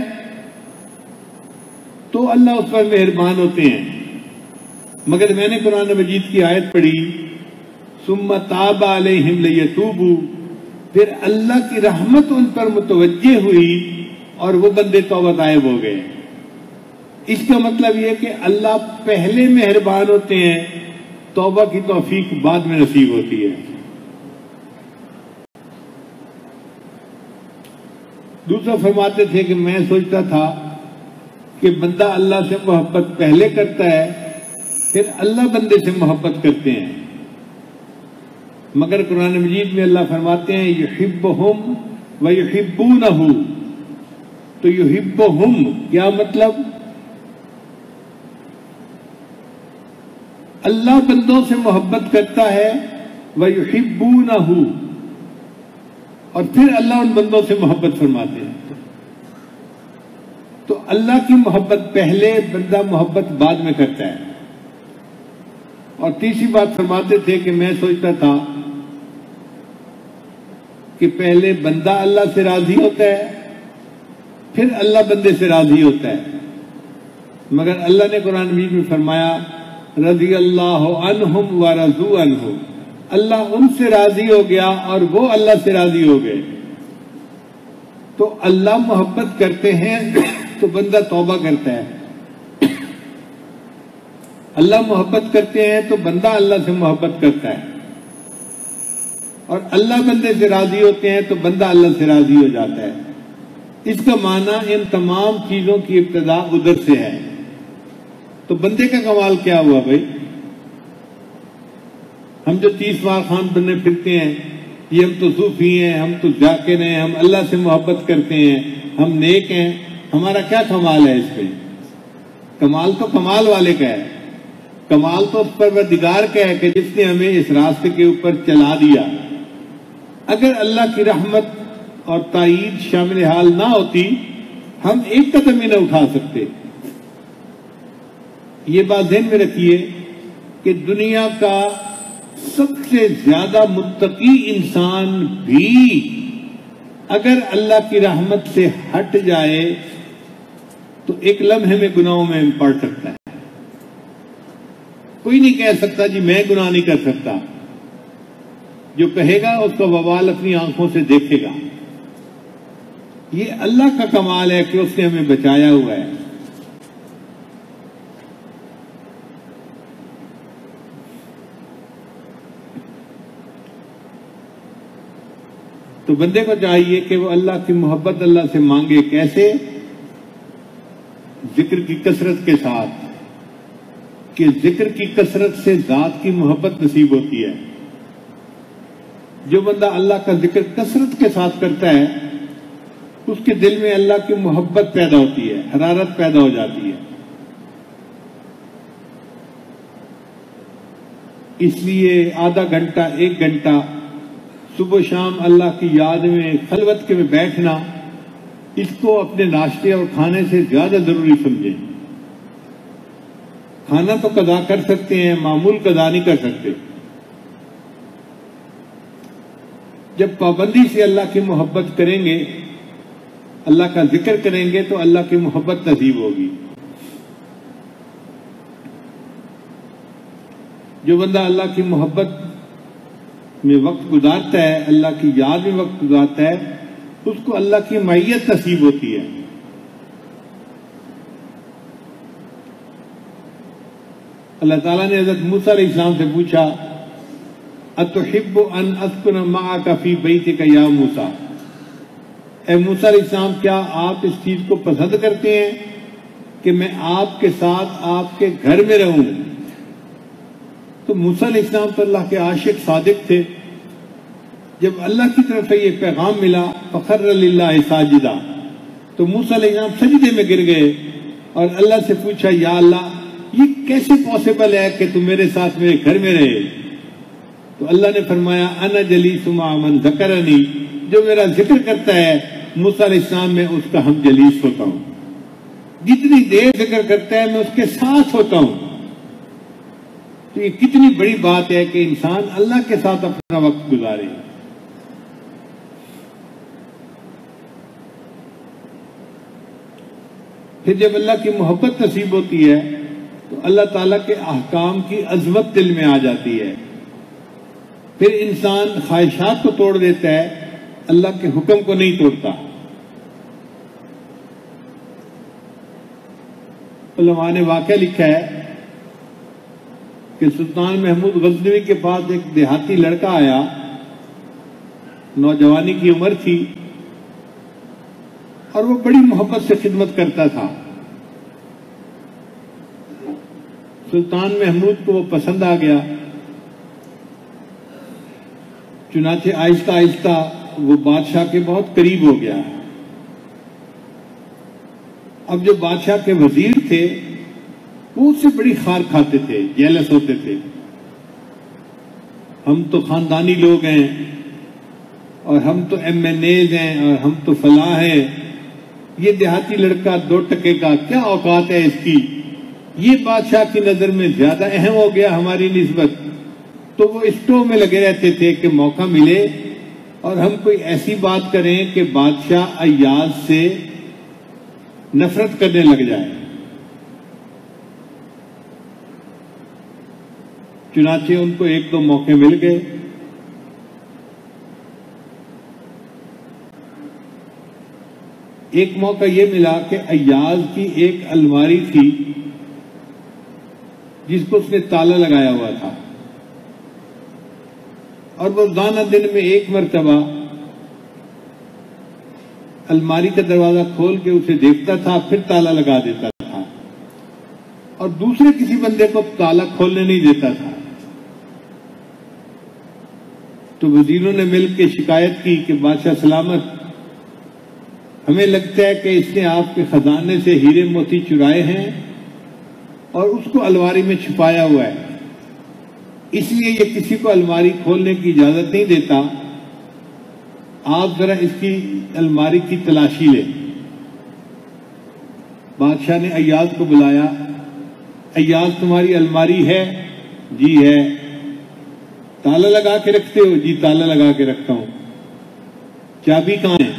B: تو اللہ اس پر مہربان ہوتے ہیں. مگر میں نے قرآن مجید کی آیت پڑھی ثم تاب علیہم لیتوبوا، پھر اللہ کی رحمت ان پر متوجہ ہوئی اور وہ بندے توبہ طائب ہو گئے. اس کا مطلب یہ کہ اللہ پہلے مہربان ہوتے ہیں، توبہ کی توفیق بعد میں نصیب ہوتی ہے. دوسرا فرماتے تھے کہ میں سوچتا تھا کہ بندہ اللہ سے محبت پہلے کرتا ہے پھر اللہ بندے سے محبت کرتے ہیں. مگر قرآن مجید میں اللہ فرماتے ہیں یحبہم ویحبونہ. تو یحبہم کیا مطلب؟ اللہ بندوں سے محبت کرتا ہے ویحبونہ، اور پھر اللہ ان بندوں سے محبت فرماتے ہیں. تو اللہ کی محبت پہلے، بندہ محبت بعد میں کرتا ہے. اور تیسری بات فرماتے تھے کہ میں سوچتا تھا کہ پہلے بندہ اللہ سے راضی ہوتا ہے، پھر اللہ بندے سے راضی ہوتا ہے. مگر اللہ نے قرآن مجید میں فرمایا رضی اللہ عنہم ورضوا عنہ، اللہ ان سے راضی ہو گیا اور وہ اللہ سے راضی ہو گئے. تو اللہ محبت کرتے ہیں تو بندہ توبہ کرتا ہے، اللہ محبت کرتے ہیں تو بندہ اللہ سے محبت کرتا ہے، اور اللہ بندے سے راضی ہوتے ہیں تو بندہ اللہ سے راضی ہو جاتا ہے. اس کا معنی ان تمام چیزوں کی ابتدا ادھر سے ہے. تو بندے کا کمال کیا ہوا بھائی؟ ہم جو 30 بار خان بننے پھرتے ہیں، یہ ہم تو صوفی ہیں، ہم تو ذاکر ہیں، ہم اللہ سے محبت کرتے ہیں، ہم نیک ہیں. ہمارا کیا کمال ہے اس پہ؟ کمال تو کمال والے کا ہے. کمال تو اس پروردگار کا ہے کہ جس نے ہمیں اس راستے کے اوپر چلا دیا. اگر اللہ کی رحمت اور تائید شامل حال نہ ہوتی، ہم ایک قدم ہی نہ اٹھا سکتے. یہ بات ذہن میں رکھیے کہ دنیا کا سب سے زیادہ متقی انسان بھی اگر اللہ کی رحمت سے ہٹ جائے تو ایک لمحے میں گناہوں میں پڑ سکتا ہے. کوئی نہیں کہہ سکتا جی میں گناہ نہیں کر سکتا. جو کہے گا اس کا وبال اپنی آنکھوں سے دیکھے گا. یہ اللہ کا کمال ہے کہ اس نے ہمیں بچایا ہوا ہے. تو بندے کو چاہیے کہ وہ اللہ کی محبت اللہ سے مانگے. کیسے؟ ذکر کی کثرت کے ساتھ، کہ ذکر کی کثرت سے ذات کی محبت نصیب ہوتی ہے. جو بندہ اللہ کا ذکر کثرت کے ساتھ کرتا ہے اس کے دل میں اللہ کی محبت پیدا ہوتی ہے، حرارت پیدا ہو جاتی ہے. اس لیے آدھا گھنٹہ 1 گھنٹہ صبح و شام اللہ کی یاد میں خلوت کے میں بیٹھنا، اس کو اپنے ناشتے اور کھانے سے زیادہ ضروری سمجھیں. کھانا تو قضا کر سکتے ہیں، معمول قضا نہیں کر سکتے. جب پابندی سے اللہ کی محبت کریں گے، اللہ کا ذکر کریں گے تو اللہ کی محبت نصیب ہوگی. جو بندہ اللہ کی محبت میں وقت گزارتا ہے، اللہ کی یاد میں وقت گزارتا ہے، اس کو اللہ کی معیت نصیب ہوتی ہے. اللہ تعالیٰ نے حضرت موسیٰ علیہ السلام سے پوچھا اتحب ان اسکن معک فی بیتک یا موسیٰ، اے موسیٰ علیہ السلام کیا آپ اس چیز کو پسند کرتے ہیں کہ میں آپ کے ساتھ آپ کے گھر میں رہوں؟ تو موسیٰ علیہ السلام تو اللہ کے عاشق صادق تھے. جب اللہ کی طرف سے یہ پیغام ملا فخر للہ ساجدہ، تو موسیٰ علیہ السلام سجدے میں گر گئے اور اللہ سے پوچھا یا اللہ یہ کیسے پاسبل ہے کہ تم میرے ساتھ میرے گھر میں رہے؟ تو اللہ نے فرمایا انا جلیس مع من ذکرنی، جو میرا ذکر کرتا ہے موسیٰ علیہ السلام میں اس کا ہم جلیس ہوتا ہوں. جتنی دیر ذکر کرتا ہے میں اس کے ساتھ ہوتا ہوں. تو یہ کتنی بڑی بات ہے کہ انسان اللہ کے ساتھ اپنا وقت گزارے. پھر جب اللہ کی محبت نصیب ہوتی ہے تو اللہ تعالیٰ کے احکام کی عظمت دل میں آ جاتی ہے. پھر انسان خواہشات کو توڑ دیتا ہے، اللہ کے حکم کو نہیں توڑتا. علماء نے واقعہ لکھا ہے کہ سلطان محمود غزنوی کے پاس ایک دیہاتی لڑکا آیا، نوجوانی کی عمر تھی اور وہ بڑی محبت سے خدمت کرتا تھا. سلطان محمود کو وہ پسند آ گیا، چنانچہ آہستہ آہستہ وہ بادشاہ کے بہت قریب ہو گیا. اب جو بادشاہ کے وزیر تھے وہ اس سے بڑی خار کھاتے تھے، جیلس ہوتے تھے. ہم تو خاندانی لوگ ہیں، اور ہم تو MNAs ہیں اور ہم تو فلاں ہیں، یہ دیہاتی لڑکا 2 ٹکے کا کیا اوقات ہے اس کی، یہ بادشاہ کی نظر میں زیادہ اہم ہو گیا ہماری نسبت. تو وہ اسٹو میں لگے رہتے تھے کہ موقع ملے اور ہم کوئی ایسی بات کریں کہ بادشاہ ایاز سے نفرت کرنے لگ جائے. چنانچہ ان کو 1-2 موقع مل گئے. ایک موقع یہ ملا کہ ایاز کی ایک الماری تھی جس کو اس نے تالا لگایا ہوا تھا، اور وہ روزانہ دن میں 1 مرتبہ الماری کا دروازہ کھول کے اسے دیکھتا تھا، پھر تالا لگا دیتا تھا، اور دوسرے کسی بندے کو تالا کھولنے نہیں دیتا تھا. تو وزیروں نے مل کے شکایت کی کہ بادشاہ سلامت، ہمیں لگتا ہے کہ اس نے آپ کے خزانے سے ہیرے موتی چرائے ہیں اور اس کو الماری میں چھپایا ہوا ہے، اس لیے یہ کسی کو الماری کھولنے کی اجازت نہیں دیتا. آپ ذرا اس کی الماری کی تلاشی لیں. بادشاہ نے ایاز کو بلایا. ایاز تمہاری الماری ہے؟ جی ہے. تالا لگا کے رکھتے ہو؟ جی تالا لگا کے رکھتا ہوں. چابی کہاں ہے؟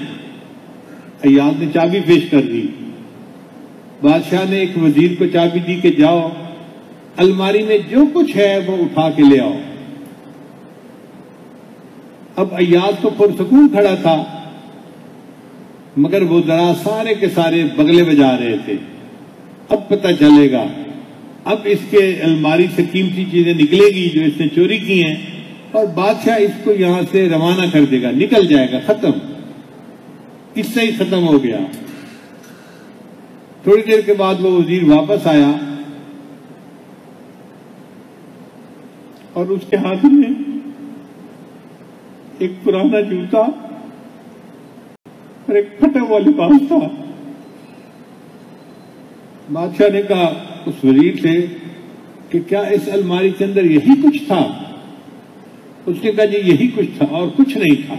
B: ایاز نے چابی پیش کر دی. بادشاہ نے ایک وزیر کو چابی دی کہ جاؤ الماری میں جو کچھ ہے وہ اٹھا کے لے آؤ. اب ایاز تو پرسکون کھڑا تھا، مگر وہ ذرا سارے کے سارے بغلے بجا رہے تھے. اب پتہ چلے گا، اب اس کے الماری سے قیمتی چیزیں نکلے گی جو اس نے چوری کی ہیں، اور بادشاہ اس کو یہاں سے روانہ کر دے گا، نکل جائے گا، ختم. قصہ ہی ختم ہو گیا. تھوڑی دیر کے بعد وہ وزیر واپس آیا اور اس کے ہاتھ میں ایک پرانا جوتا اور ایک پھٹا ہوا لباس تھا. بادشاہ نے کہا اس وزیر سے کہ کیا اس الماری کے اندر یہی کچھ تھا؟ اس نے کہا جی یہی کچھ تھا اور کچھ نہیں تھا.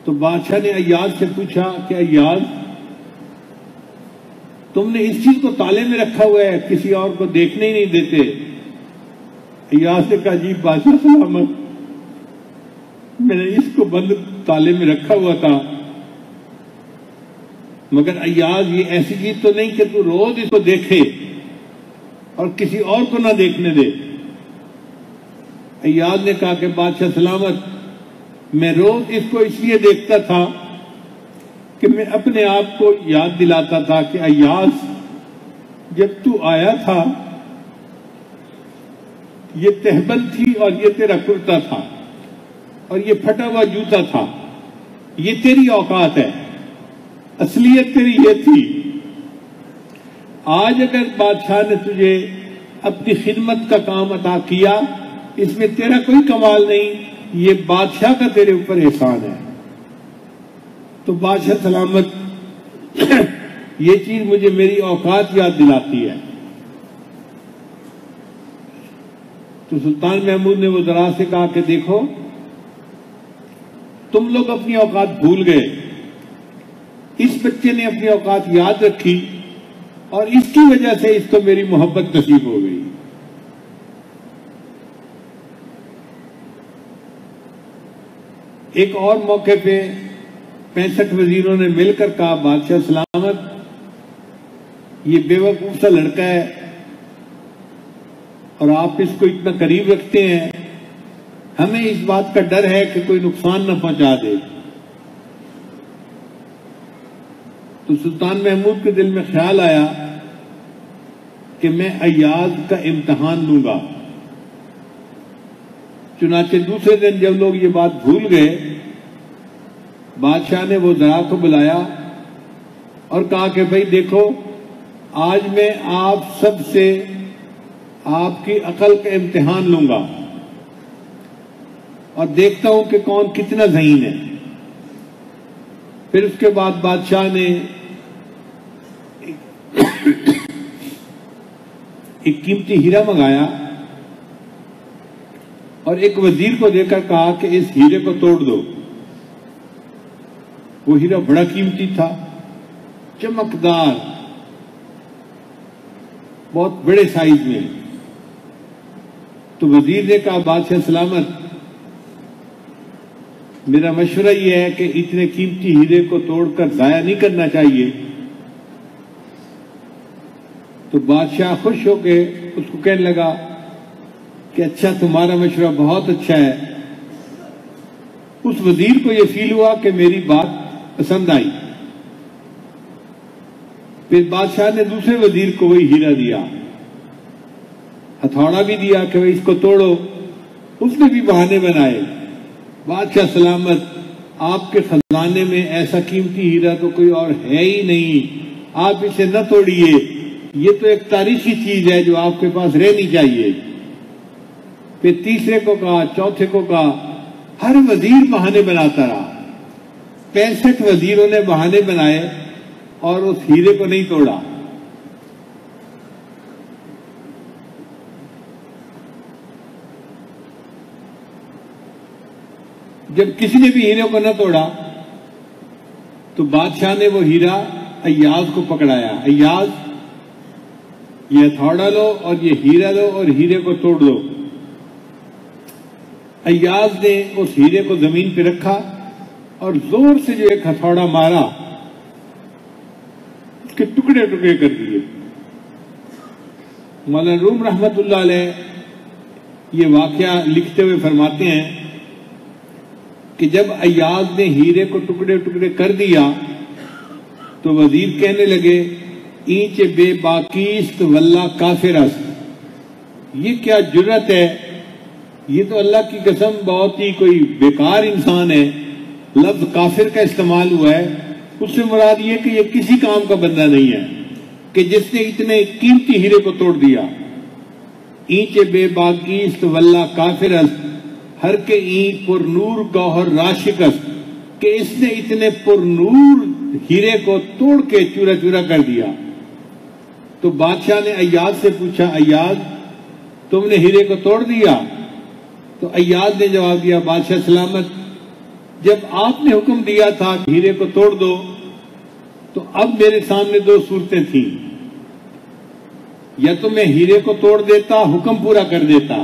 B: تو بادشاہ نے ایاز سے پوچھا کہ ایاز، تم نے اس چیز کو تالے میں رکھا ہوا ہے، کسی اور کو دیکھنے ہی نہیں دیتے؟ ایاز نے کہا جی بادشاہ سلامت، میں نے اس کو بند تالے میں رکھا ہوا تھا، مگر ایاز یہ ایسی چیز تو نہیں کہ تو روز اس کو دیکھے اور کسی اور کو نہ دیکھنے دے. ایاز نے کہا کہ بادشاہ سلامت، میں روز اس کو اس لیے دیکھتا تھا کہ میں اپنے آپ کو یاد دلاتا تھا کہ ایاز، جب تو آیا تھا یہ تہبند تھی اور یہ تیرا کرتا تھا اور یہ پھٹا ہوا جوتا تھا، یہ تیری اوقات ہے، اصلیت تیری یہ تھی. آج اگر بادشاہ نے تجھے اپنی خدمت کا کام عطا کیا، اس میں تیرا کوئی کمال نہیں، یہ بادشاہ کا تیرے اوپر احسان ہے. تو بادشاہ سلامت، یہ چیز مجھے میری اوقات یاد دلاتی ہے. تو سلطان محمود نے وزراء سے کہا کہ دیکھو تم لوگ اپنی اوقات بھول گئے، اس بچے نے اپنی اوقات یاد رکھی اور اس کی وجہ سے اس کو میری محبت نصیب ہو گئی. ایک اور موقع پہ 65 وزیروں نے مل کر کہا بادشاہ سلامت، یہ بے وقوف سا لڑکا ہے اور آپ اس کو اتنا قریب رکھتے ہیں، ہمیں اس بات کا ڈر ہے کہ کوئی نقصان نہ پہنچا دے. تو سلطان محمود کے دل میں خیال آیا کہ میں ایاز کا امتحان لوں گا. چنانچہ دوسرے دن جب لوگ یہ بات بھول گئے، بادشاہ نے وزراء کو بلایا اور کہا کہ بھئی دیکھو، آج میں آپ سب سے آپ کی عقل کا امتحان لوں گا اور دیکھتا ہوں کہ کون کتنا ذہین ہے. پھر اس کے بعد بادشاہ نے ایک قیمتی ہیرا منگایا اور ایک وزیر کو دے کر کہا کہ اس ہیرے کو توڑ دو. وہ ہیرا بڑا قیمتی تھا، چمکدار، بہت بڑے سائز میں۔ تو وزیر نے کہا بادشاہ سلامت، میرا مشورہ یہ ہے کہ اتنے قیمتی ہیرے کو توڑ کر ضائع نہیں کرنا چاہیے۔ تو بادشاہ خوش ہو کے اس کو کہنے لگا کہ اچھا، تمہارا مشورہ بہت اچھا ہے۔ اس وزیر کو یہ فیل ہوا کہ میری بات پسند آئی۔ پھر بادشاہ نے دوسرے وزیر کو وہی ہیرا دیا، ہتھوڑا بھی دیا کہ اس کو توڑو۔ اس نے بھی بہانے بنائے، بادشاہ سلامت، آپ کے خزانے میں ایسا قیمتی ہیرا تو کوئی اور ہے ہی نہیں، آپ اسے نہ توڑیے، یہ تو ایک تاریخی چیز ہے جو آپ کے پاس رہنی چاہیے۔ پھر تیسرے کو کہا، چوتھے کو کہا، ہر وزیر بہانے بناتا رہا۔ 65 وزیروں نے بہانے بنائے اور اس ہیرے کو نہیں توڑا۔ جب کسی نے بھی ہیرے کو نہ توڑا تو بادشاہ نے وہ ہیرا ایاز کو پکڑایا، ایاز، یہ ہتھوڑا لو اور یہ ہیرا لو اور ہیرے کو توڑ دو۔ ایاز نے اس ہیرے کو زمین پہ رکھا اور زور سے جو ایک ہتھوڑا مارا، اس کے ٹکڑے ٹکڑے کر دیے۔ مولانا روم رحمت اللہ علیہ یہ واقعہ لکھتے ہوئے فرماتے ہیں کہ جب ایاز نے ہیرے کو ٹکڑے ٹکڑے کر دیا تو وزیر کہنے لگے، اینچ بے باکیست واللہ کافرست، یہ کیا جرت ہے، یہ تو اللہ کی قسم بہت ہی کوئی بیکار انسان ہے۔ لفظ کافر کا استعمال ہوا ہے، اس سے مراد یہ کہ یہ کسی کام کا بندہ نہیں ہے کہ جس نے اتنے قیمتی ہیرے کو توڑ دیا۔ اینچ بے باکیست واللہ کافرست، ہر کے اینٹ پر نور گوہر راشکست، کہ اس نے اتنے پر نور ہیرے کو توڑ کے چورا چورا کر دیا۔ تو بادشاہ نے ایاز سے پوچھا، ایاز، تم نے ہیرے کو توڑ دیا؟ تو ایاز نے جواب دیا، بادشاہ سلامت، جب آپ نے حکم دیا تھا کہ ہیرے کو توڑ دو تو اب میرے سامنے دو صورتیں تھیں، یا تو میں ہیرے کو توڑ دیتا، حکم پورا کر دیتا،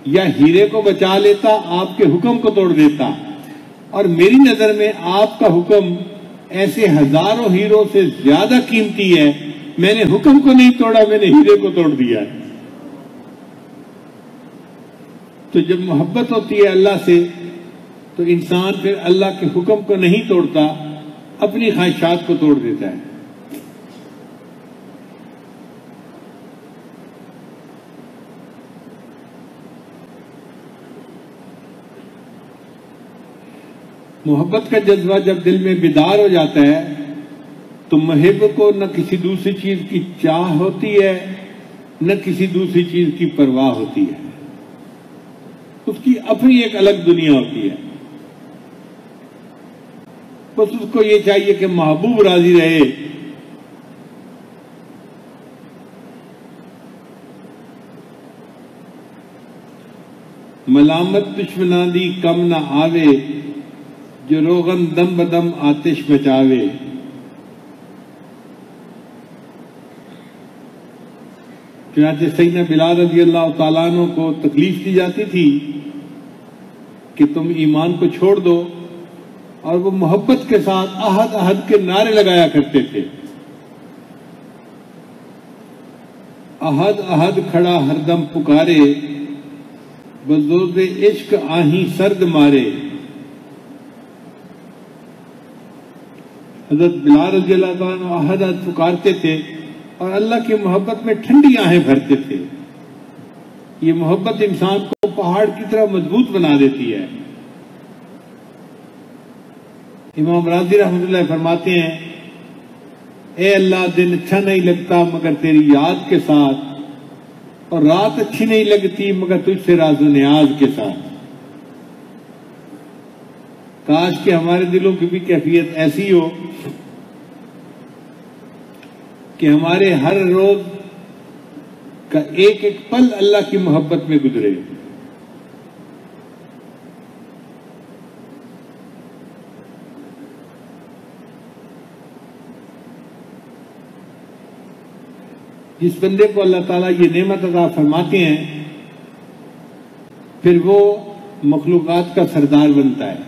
B: یا ہیرے کو بچا لیتا، آپ کے حکم کو توڑ دیتا۔ اور میری نظر میں آپ کا حکم ایسے ہزاروں ہیروں سے زیادہ قیمتی ہے، میں نے حکم کو نہیں توڑا، میں نے ہیرے کو توڑ دیا ہے۔ تو جب محبت ہوتی ہے اللہ سے تو انسان پھر اللہ کے حکم کو نہیں توڑتا، اپنی خواہشات کو توڑ دیتا ہے۔ محبت کا جذبہ جب دل میں بیدار ہو جاتا ہے تو محب کو نہ کسی دوسری چیز کی چاہ ہوتی ہے، نہ کسی دوسری چیز کی پرواہ ہوتی ہے، اس کی اپنی ایک الگ دنیا ہوتی ہے۔ بس اس کو یہ چاہیے کہ محبوب راضی رہے، ملامت دشمناں دی کم نہ آوے، جو روغن دم بدم آتش مچاوے۔ چنانچہ سیدنا بلال رضی اللہ تعالیٰ عنہ کو تکلیف دی جاتی تھی کہ تم ایمان کو چھوڑ دو، اور وہ محبت کے ساتھ احد احد کے نعرے لگایا کرتے تھے۔ احد احد کھڑا ہر دم پکارے، بزوز عشق آہیں سرد مارے۔ حضرت بلال رضی اللہ تعالیٰ عنہ احد احد پکارتے تھے اور اللہ کی محبت میں ٹھنڈی آہیں بھرتے تھے۔ یہ محبت انسان کو پہاڑ کی طرح مضبوط بنا دیتی ہے۔ امام راضی رحمۃ اللہ فرماتے ہیں، اے اللہ، دن اچھا نہیں لگتا مگر تیری یاد کے ساتھ، اور رات اچھی نہیں لگتی مگر تجھ سے راز و نیاز کے ساتھ۔ کاش کہ ہمارے دلوں کی بھی کیفیت ایسی ہو کہ ہمارے ہر روز کا ایک ایک پل اللہ کی محبت میں گزرے۔ جس بندے کو اللہ تعالیٰ یہ نعمت عطا فرماتے ہیں پھر وہ مخلوقات کا سردار بنتا ہے.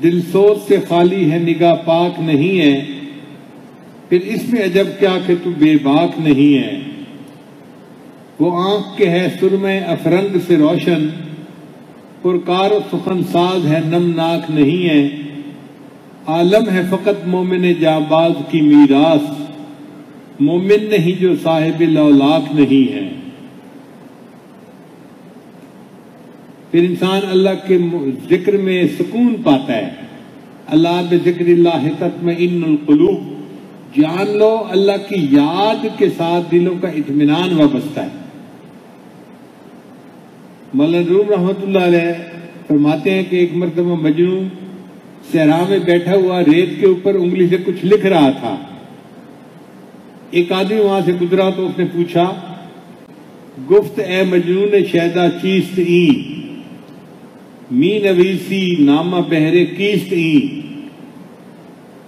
B: دل سوچ سے خالی ہے نگاہ پاک نہیں ہے، پھر اس میں عجب کیا کہ تو بے باک نہیں ہے. وہ آنکھ کے ہے سرمے افرنگ سے روشن، پرکار و سخن ساز ہے نمناک نہیں ہے. عالم ہے فقط مومن جانباز کی میراث، مومن نہیں جو صاحب لولاک نہیں ہے. پھر انسان اللہ کے ذکر میں سکون پاتا ہے. اللہ بذکر اللہ تطمئن القلوب، جان لو اللہ کی یاد کے ساتھ دلوں کا اطمینان وابستہ ہے. مولانا روم رحمۃ اللہ علیہ فرماتے ہیں کہ ایک مرتبہ مجنو صحرا میں بیٹھا ہوا ریت کے اوپر انگلی سے کچھ لکھ رہا تھا. ایک آدمی وہاں سے گزرا تو اس نے پوچھا، گفت اے مجنون شیدا چیست این، می نویسی نامہ بہرے کیست این.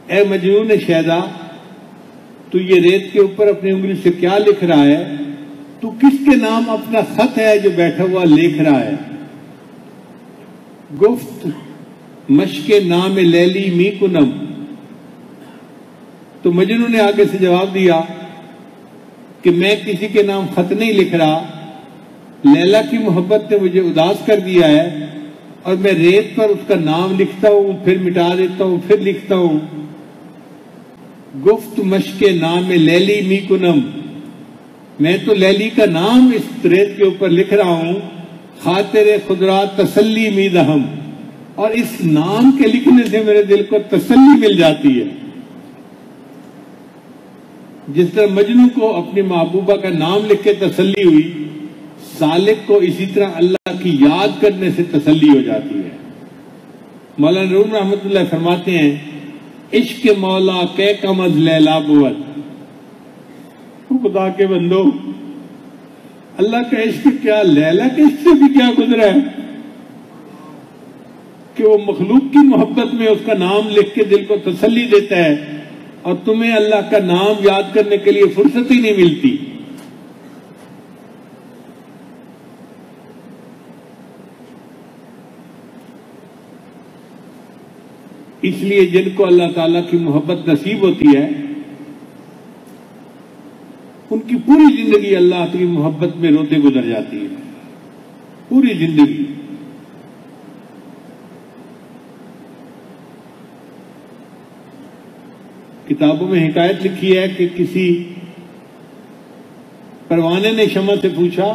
B: اے مجنون شیدا، تو یہ ریت کے اوپر اپنی انگلی سے کیا لکھ رہا ہے؟ تو کس کے نام اپنا خط ہے جو بیٹھا ہوا لکھ رہا ہے؟ گفت مشق نام لیلی می کنم. تو مجنون نے آگے سے جواب دیا کہ میں کسی کے نام خط نہیں لکھ رہا، لیلا کی محبت نے مجھے اداس کر دیا ہے اور میں ریت پر اس کا نام لکھتا ہوں، پھر مٹا دیتا ہوں، پھر لکھتا ہوں. گفت مشق نام لیلی می کنم، میں تو لیلی کا نام اس ریت کے اوپر لکھ رہا ہوں. خاطر خدرا تسلی می دہم، اور اس نام کے لکھنے سے میرے دل کو تسلی مل جاتی ہے. جس طرح مجنو کو اپنی محبوبہ کا نام لکھ کے تسلی ہوئی، سالک کو اسی طرح اللہ کی یاد کرنے سے تسلی ہو جاتی ہے. مولانا روم رحمۃ اللہ فرماتے ہیں، عشق مولا کے کم از لیلا بود. خدا کے بندو، اللہ کا عشق کیا لیلا کے عشق سے بھی کیا گزرا ہے کہ وہ مخلوق کی محبت میں اس کا نام لکھ کے دل کو تسلی دیتا ہے، اور تمہیں اللہ کا نام یاد کرنے کے لیے فرصت ہی نہیں ملتی. اس لیے جن کو اللہ تعالیٰ کی محبت نصیب ہوتی ہے ان کی پوری زندگی اللہ کی محبت میں روتے گزر جاتی ہے، پوری زندگی. کتابوں میں حکایت لکھی ہے کہ کسی پروانے نے شمع سے پوچھا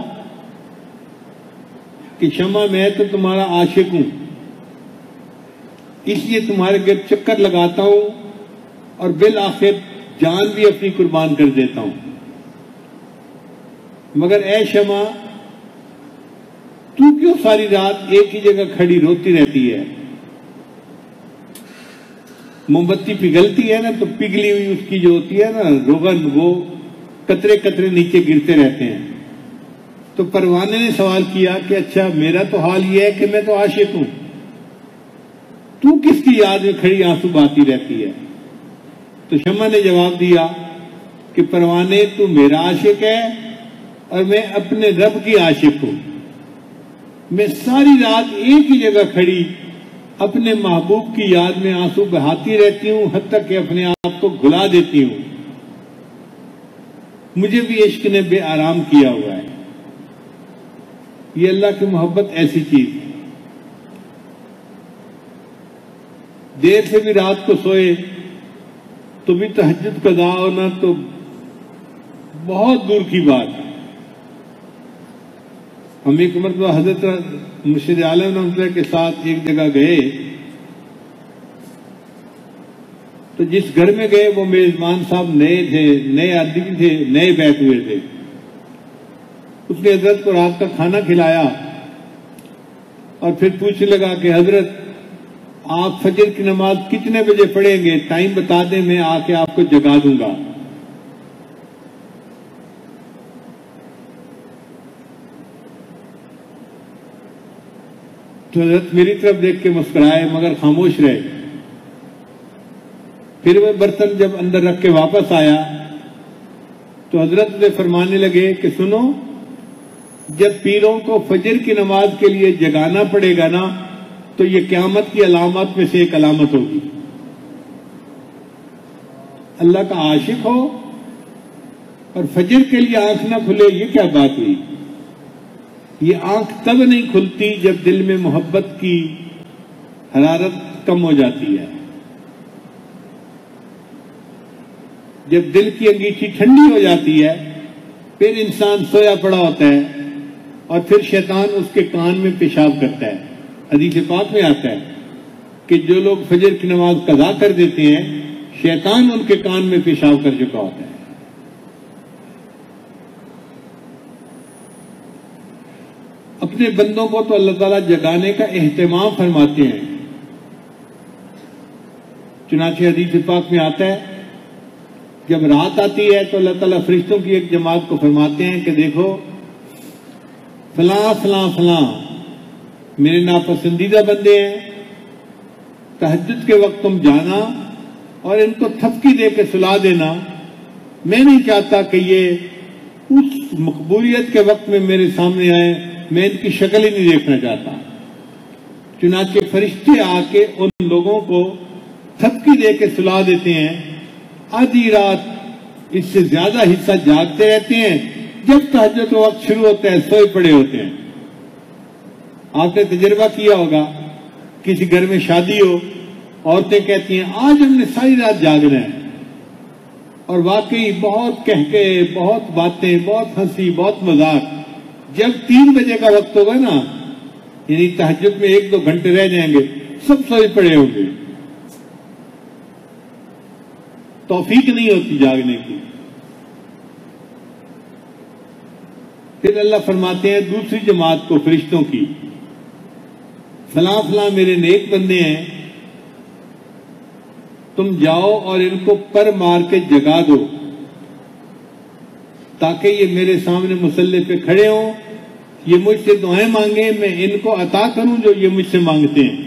B: کہ شمع میں تو تمہارا عاشق ہوں، اس لیے تمہارے گرد چکر لگاتا ہوں اور بالآخر جان بھی اپنی قربان کر دیتا ہوں، مگر اے شمع تو کیوں ساری رات ایک ہی جگہ کھڑی روتی رہتی ہے؟ موم بتی پگھلتی ہے نا تو پگھلی ہوئی اس کی جو ہوتی ہے نا روغن، وہ قطرے قطرے نیچے گرتے رہتے ہیں. تو پروانے نے سوال کیا کہ اچھا میرا تو حال یہ ہے کہ میں تو عاشق ہوں، تو کس کی یاد میں کھڑی آنسو بہاتی رہتی ہے؟ تو شمع نے جواب دیا کہ پروانے تو میرا عاشق ہے اور میں اپنے رب کی عاشق ہوں. میں ساری رات ایک ہی جگہ کھڑی اپنے محبوب کی یاد میں آنسو بہاتی رہتی ہوں، حتیٰ کہ اپنے آپ کو گھلا دیتی ہوں. مجھے بھی عشق نے بے آرام کیا ہوا ہے. یہ اللہ کی محبت ایسی چیز ہے. دیر سے بھی رات کو سوئے تو بھی تہجد قضا ہونا تو بہت دور کی بات ہے. ہم ایک مرتبہ حضرت مرشد عالم رحمۃ اللہ کے ساتھ ایک جگہ گئے تو جس گھر میں گئے وہ میزبان صاحب نئے تھے، نئے آدمی تھے، نئے بیت ہوئے تھے. اس نے حضرت کو رات کا کھانا کھلایا اور پھر پوچھنے لگا کہ حضرت آپ فجر کی نماز کتنے بجے پڑھیں گے؟ ٹائم بتا دیں، میں آ کے آپ کو جگا دوں گا. تو حضرت میری طرف دیکھ کے مسکرائے مگر خاموش رہے. پھر وہ برتن جب اندر رکھ کے واپس آیا تو حضرت سے فرمانے لگے کہ سنو، جب پیروں کو فجر کی نماز کے لیے جگانا پڑے گا نا تو یہ قیامت کی علامات میں سے ایک علامت ہوگی۔ اللہ کا عاشق ہو اور فجر کے لیے آنکھ نہ کھلے، یہ کیا بات ہوئی؟ یہ آنکھ تب نہیں کھلتی جب دل میں محبت کی حرارت کم ہو جاتی ہے، جب دل کی انگیٹھی ٹھنڈی ہو جاتی ہے، پھر انسان سویا پڑا ہوتا ہے اور پھر شیطان اس کے کان میں پیشاب کرتا ہے۔ حدیث پاک میں آتا ہے کہ جو لوگ فجر کی نماز قضا کر دیتے ہیں، شیطان ان کے کان میں پیشاب کر چکا ہوتا ہے۔ اپنے بندوں کو تو اللہ تعالیٰ جگانے کا اہتمام فرماتے ہیں، چنانچہ حدیث پاک میں آتا ہے جب رات آتی ہے تو اللہ تعالیٰ فرشتوں کی ایک جماعت کو فرماتے ہیں کہ دیکھو فلاں فلاں فلاں میرے ناپسندیدہ بندے ہیں، تہجد کے وقت تم جانا اور ان کو تھپکی دے کے سلا دینا۔ میں نہیں چاہتا کہ یہ اس مقبولیت کے وقت میں میرے سامنے آئے، میں ان کی شکل ہی نہیں دیکھنا چاہتا۔ چنانچہ فرشتے آ کے ان لوگوں کو تھپکی دے کے سلا دیتے ہیں، آدھی رات اس سے زیادہ حصہ جاگتے رہتے ہیں، جب تہجد کا وقت شروع ہوتا ہے سوئے پڑے ہوتے ہیں۔ آپ نے تجربہ کیا ہوگا، کسی گھر میں شادی ہو، عورتیں کہتی ہیں آج ہم نے ساری رات جاگنا ہے، اور واقعی بہت کہکے، بہت باتیں، بہت ہنسی، بہت مذاق۔ جب 3 بجے کا وقت ہوگا نا، یعنی تہجد میں 1-2 گھنٹے رہ جائیں گے، سب سوئے پڑے ہوں گے، توفیق نہیں ہوتی جاگنے کی۔ پھر اللہ فرماتے ہیں دوسری جماعت کو، فرشتوں کی، فلاں فلاں میرے نیک بندے ہیں، تم جاؤ اور ان کو پر مار کے جگا دو تاکہ یہ میرے سامنے مصلی پہ کھڑے ہوں، یہ مجھ سے دعائیں مانگیں، میں ان کو عطا کروں جو یہ مجھ سے مانگتے ہیں۔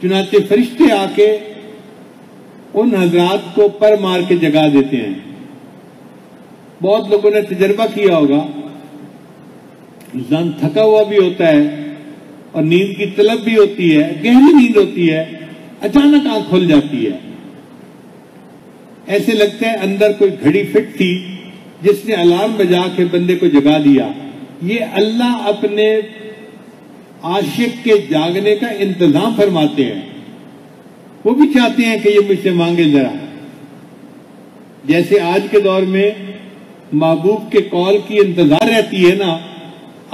B: چنانچہ فرشتے آ کے ان حضرات کو پر مار کے جگا دیتے ہیں۔ بہت لوگوں نے تجربہ کیا ہوگا، انسان تھکا ہوا بھی ہوتا ہے اور نیند کی طلب بھی ہوتی ہے، گہری نیند ہوتی ہے، اچانک آنکھ کھل جاتی ہے، ایسے لگتا ہے اندر کوئی گھڑی فٹ تھی جس نے الارم بجا کے بندے کو جگا دیا۔ یہ اللہ اپنے عاشق کے جاگنے کا انتظام فرماتے ہیں، وہ بھی چاہتے ہیں کہ یہ مجھ سے مانگے ذرا۔ جیسے آج کے دور میں محبوب کے کال کی انتظار رہتی ہے نا،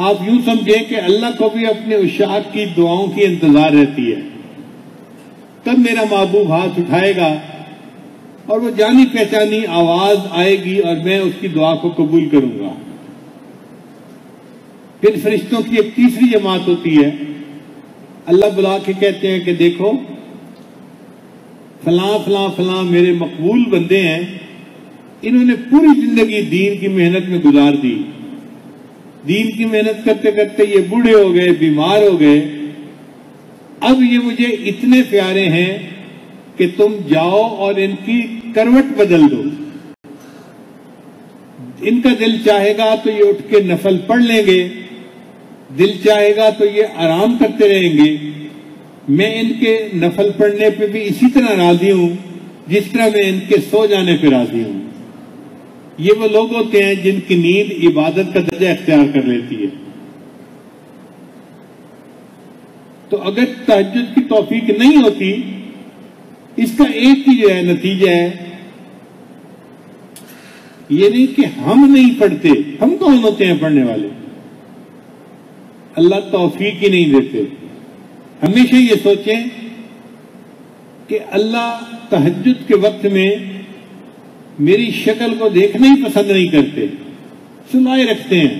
B: آپ یوں سمجھیں کہ اللہ کو بھی اپنے عشاق کی دعاؤں کی انتظار رہتی ہے، کب میرا محبوب ہاتھ اٹھائے گا اور وہ جانی پہچانی آواز آئے گی اور میں اس کی دعا کو قبول کروں گا۔ پھر فرشتوں کی ایک تیسری جماعت ہوتی ہے، اللہ بلا کے کہتے ہیں کہ دیکھو فلاں فلاں فلاں میرے مقبول بندے ہیں، انہوں نے پوری زندگی دین کی محنت میں گزار دی، دین کی محنت کرتے کرتے یہ بوڑھے ہو گئے، بیمار ہو گئے، اب یہ مجھے اتنے پیارے ہیں کہ تم جاؤ اور ان کی کروٹ بدل دو۔ ان کا دل چاہے گا تو یہ اٹھ کے نفل پڑھ لیں گے، دل چاہے گا تو یہ آرام کرتے رہیں گے۔ میں ان کے نفل پڑھنے پہ بھی اسی طرح راضی ہوں جس طرح میں ان کے سو جانے پہ راضی ہوں۔ یہ وہ لوگ ہوتے ہیں جن کی نیند عبادت کا درجہ اختیار کر لیتی ہے۔ تو اگر تہجد کی توفیق نہیں ہوتی، اس کا ایک ہی جو ہے نتیجہ ہے، یہ نہیں کہ ہم نہیں پڑھتے، ہم کون ہوتے ہیں پڑھنے والے، اللہ توفیق ہی نہیں دیتے۔ ہمیشہ یہ سوچیں کہ اللہ تہجد کے وقت میں میری شکل کو دیکھنا ہی پسند نہیں کرتے، سلائے رکھتے ہیں۔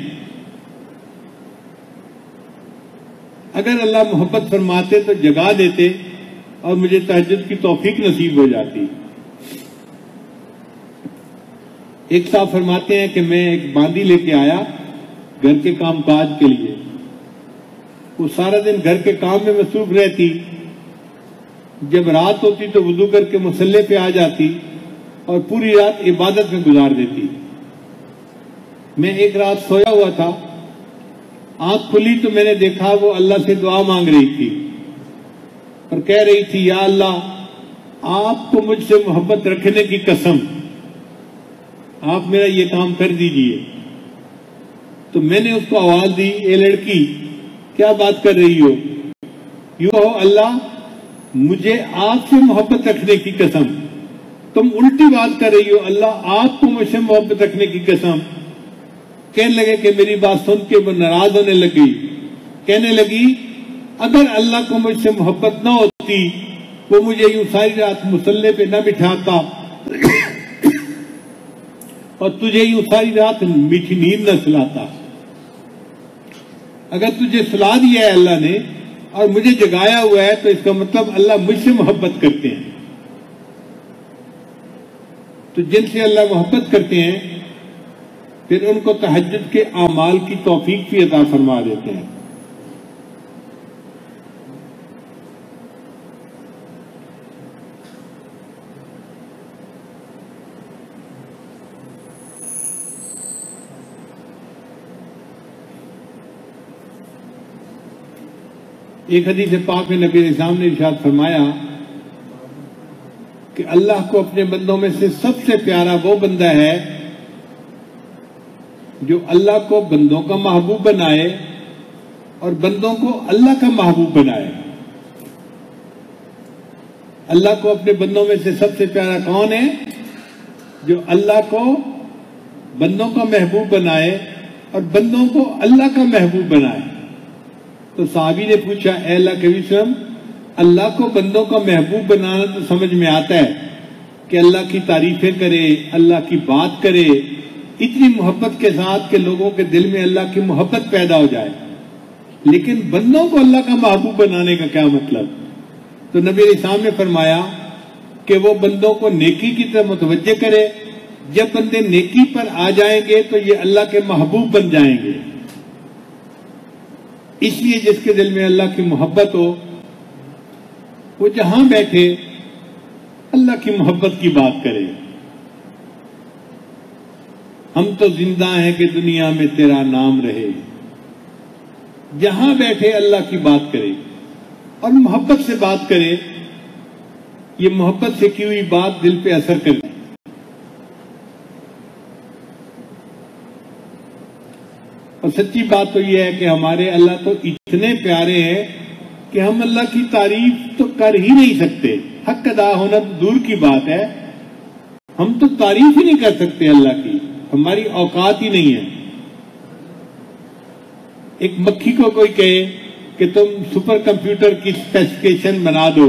B: اگر اللہ محبت فرماتے تو جگا دیتے اور مجھے تہجد کی توفیق نصیب ہو جاتی۔ ایک صاحب فرماتے ہیں کہ میں ایک باندی لے کے آیا گھر کے کام کاج کے لیے، وہ سارا دن گھر کے کام میں مصروف رہتی، جب رات ہوتی تو وضو کر کے مصلے پہ آ جاتی اور پوری رات عبادت میں گزار دیتی. میں ایک رات سویا ہوا تھا، آنکھ کھلی تو میں نے دیکھا وہ اللہ سے دعا مانگ رہی تھی اور کہہ رہی تھی، یا اللہ آپ کو مجھ سے محبت رکھنے کی قسم آپ میرا یہ کام کر دیجئے. تو میں نے اس کو آواز دی، اے لڑکی کیا بات کر رہی ہو؟ یوں ہو اللہ مجھے آپ سے محبت رکھنے کی قسم، تم الٹی بات کر رہی ہو، اللہ آپ کو مجھ سے محبت رکھنے کی قسم. کہنے لگے کہ میری بات سن کے وہ ناراض ہونے لگی، کہنے لگی اگر اللہ کو مجھ سے محبت نہ ہوتی وہ مجھے یوں ساری رات مصلے پہ نہ بٹھاتا اور تجھے یوں ساری رات میٹھی نیند نہ سلاتا. اگر تجھے سلا دیا ہے اللہ نے اور مجھے جگایا ہوا ہے تو اس کا مطلب اللہ مجھ سے محبت کرتے ہیں. تو جن سے اللہ محبت کرتے ہیں پھر ان کو تہجد کے اعمال کی توفیق بھی عطا فرما دیتے ہیں. ایک حدیث پاک میں نبی اسلام نے ارشاد فرمایا کہ اللہ کو اپنے بندوں میں سے سب سے پیارا وہ بندہ ہے جو اللہ کو بندوں کا محبوب بنائے اور بندوں کو اللہ کا محبوب بنائے. اللہ کو اپنے بندوں میں سے سب سے پیارا کون ہے؟ جو اللہ کو بندوں کا محبوب بنائے اور بندوں کو اللہ کا محبوب بنائے. تو صحابی نے پوچھا، اے اللہ کے وسلم اللہ کو بندوں کا محبوب بنانا تو سمجھ میں آتا ہے کہ اللہ کی تعریفیں کرے، اللہ کی بات کرے اتنی محبت کے ساتھ کہ لوگوں کے دل میں اللہ کی محبت پیدا ہو جائے، لیکن بندوں کو اللہ کا محبوب بنانے کا کیا مطلب؟ تو نبی علیہ السلام نے فرمایا کہ وہ بندوں کو نیکی کی طرف متوجہ کرے. جب بندے نیکی پر آ جائیں گے تو یہ اللہ کے محبوب بن جائیں گے. اس لیے جس کے دل میں اللہ کی محبت ہو وہ جہاں بیٹھے اللہ کی محبت کی بات کرے. ہم تو زندہ ہیں کہ دنیا میں تیرا نام رہے. جہاں بیٹھے اللہ کی بات کرے اور محبت سے بات کرے. یہ محبت سے کی ہوئی بات دل پہ اثر کرے. اور سچی بات تو یہ ہے کہ ہمارے اللہ تو اتنے پیارے ہیں کہ ہم اللہ کی تعریف تو کر ہی نہیں سکتے. حق ادا ہونا تو دور کی بات ہے، ہم تو تعریف ہی نہیں کر سکتے اللہ کی، ہماری اوقات ہی نہیں ہے. ایک مکھی کو کوئی کہے کہ تم سپر کمپیوٹر کی اسپیسیفکیشن بنا دو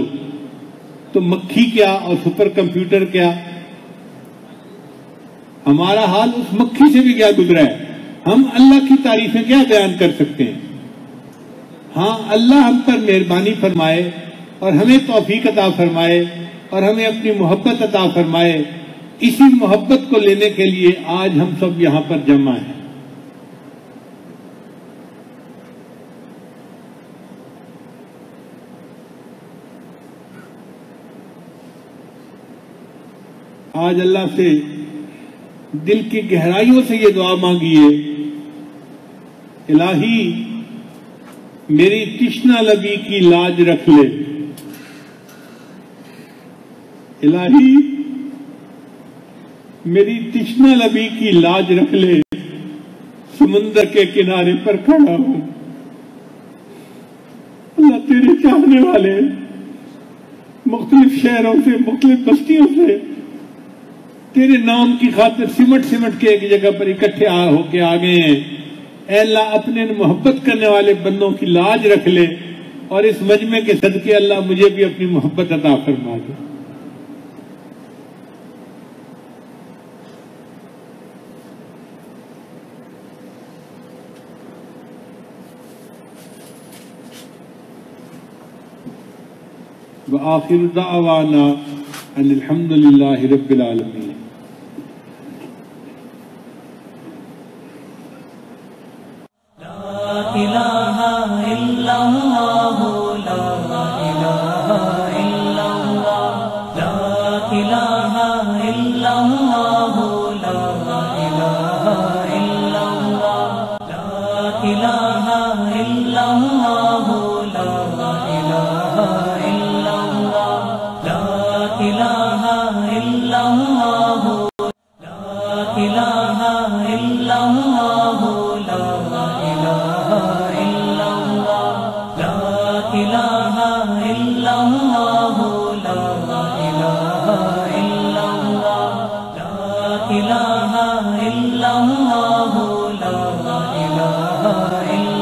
B: تو مکھی کیا اور سپر کمپیوٹر کیا؟ ہمارا حال اس مکھی سے بھی کیا گزرا ہے. ہم اللہ کی تعریفیں کیا بیان کر سکتے ہیں؟ ہاں اللہ ہم پر مہربانی فرمائے اور ہمیں توفیق عطا فرمائے اور ہمیں اپنی محبت عطا فرمائے. اسی محبت کو لینے کے لیے آج ہم سب یہاں پر جمع ہیں. آج اللہ سے دل کی گہرائیوں سے یہ دعا مانگیے، الہی میری تشنہ لبی کی لاج رکھ لے. الہی میری تشنہ لبی کی لاج رکھ لے. سمندر کے کنارے پر کھڑا ہوں، اللہ تیرے چاہنے والے مختلف شہروں سے مختلف بستیوں سے تیرے نام کی خاطر سمٹ کے ایک جگہ پر اکٹھے ہو کے آ گئے ہیں. اے اللہ اپنے محبت کرنے والے بندوں کی لاج رکھ لے اور اس مجمع کے صدقے اللہ مجھے بھی اپنی محبت عطا فرما دے. وآخر دعوانا ان الحمد للہ رب العالمین.
A: لا الہ الا اللہ، لا الہ الا إله إلا الله لا إله إلا الله لا إله إلا الله لا إله إلا الله لا إله إلا الله لا إله إلا الله لا إله إلا الله لا إله إلا الله لا إله إلا الله لا إله إلا الله لا إله إلا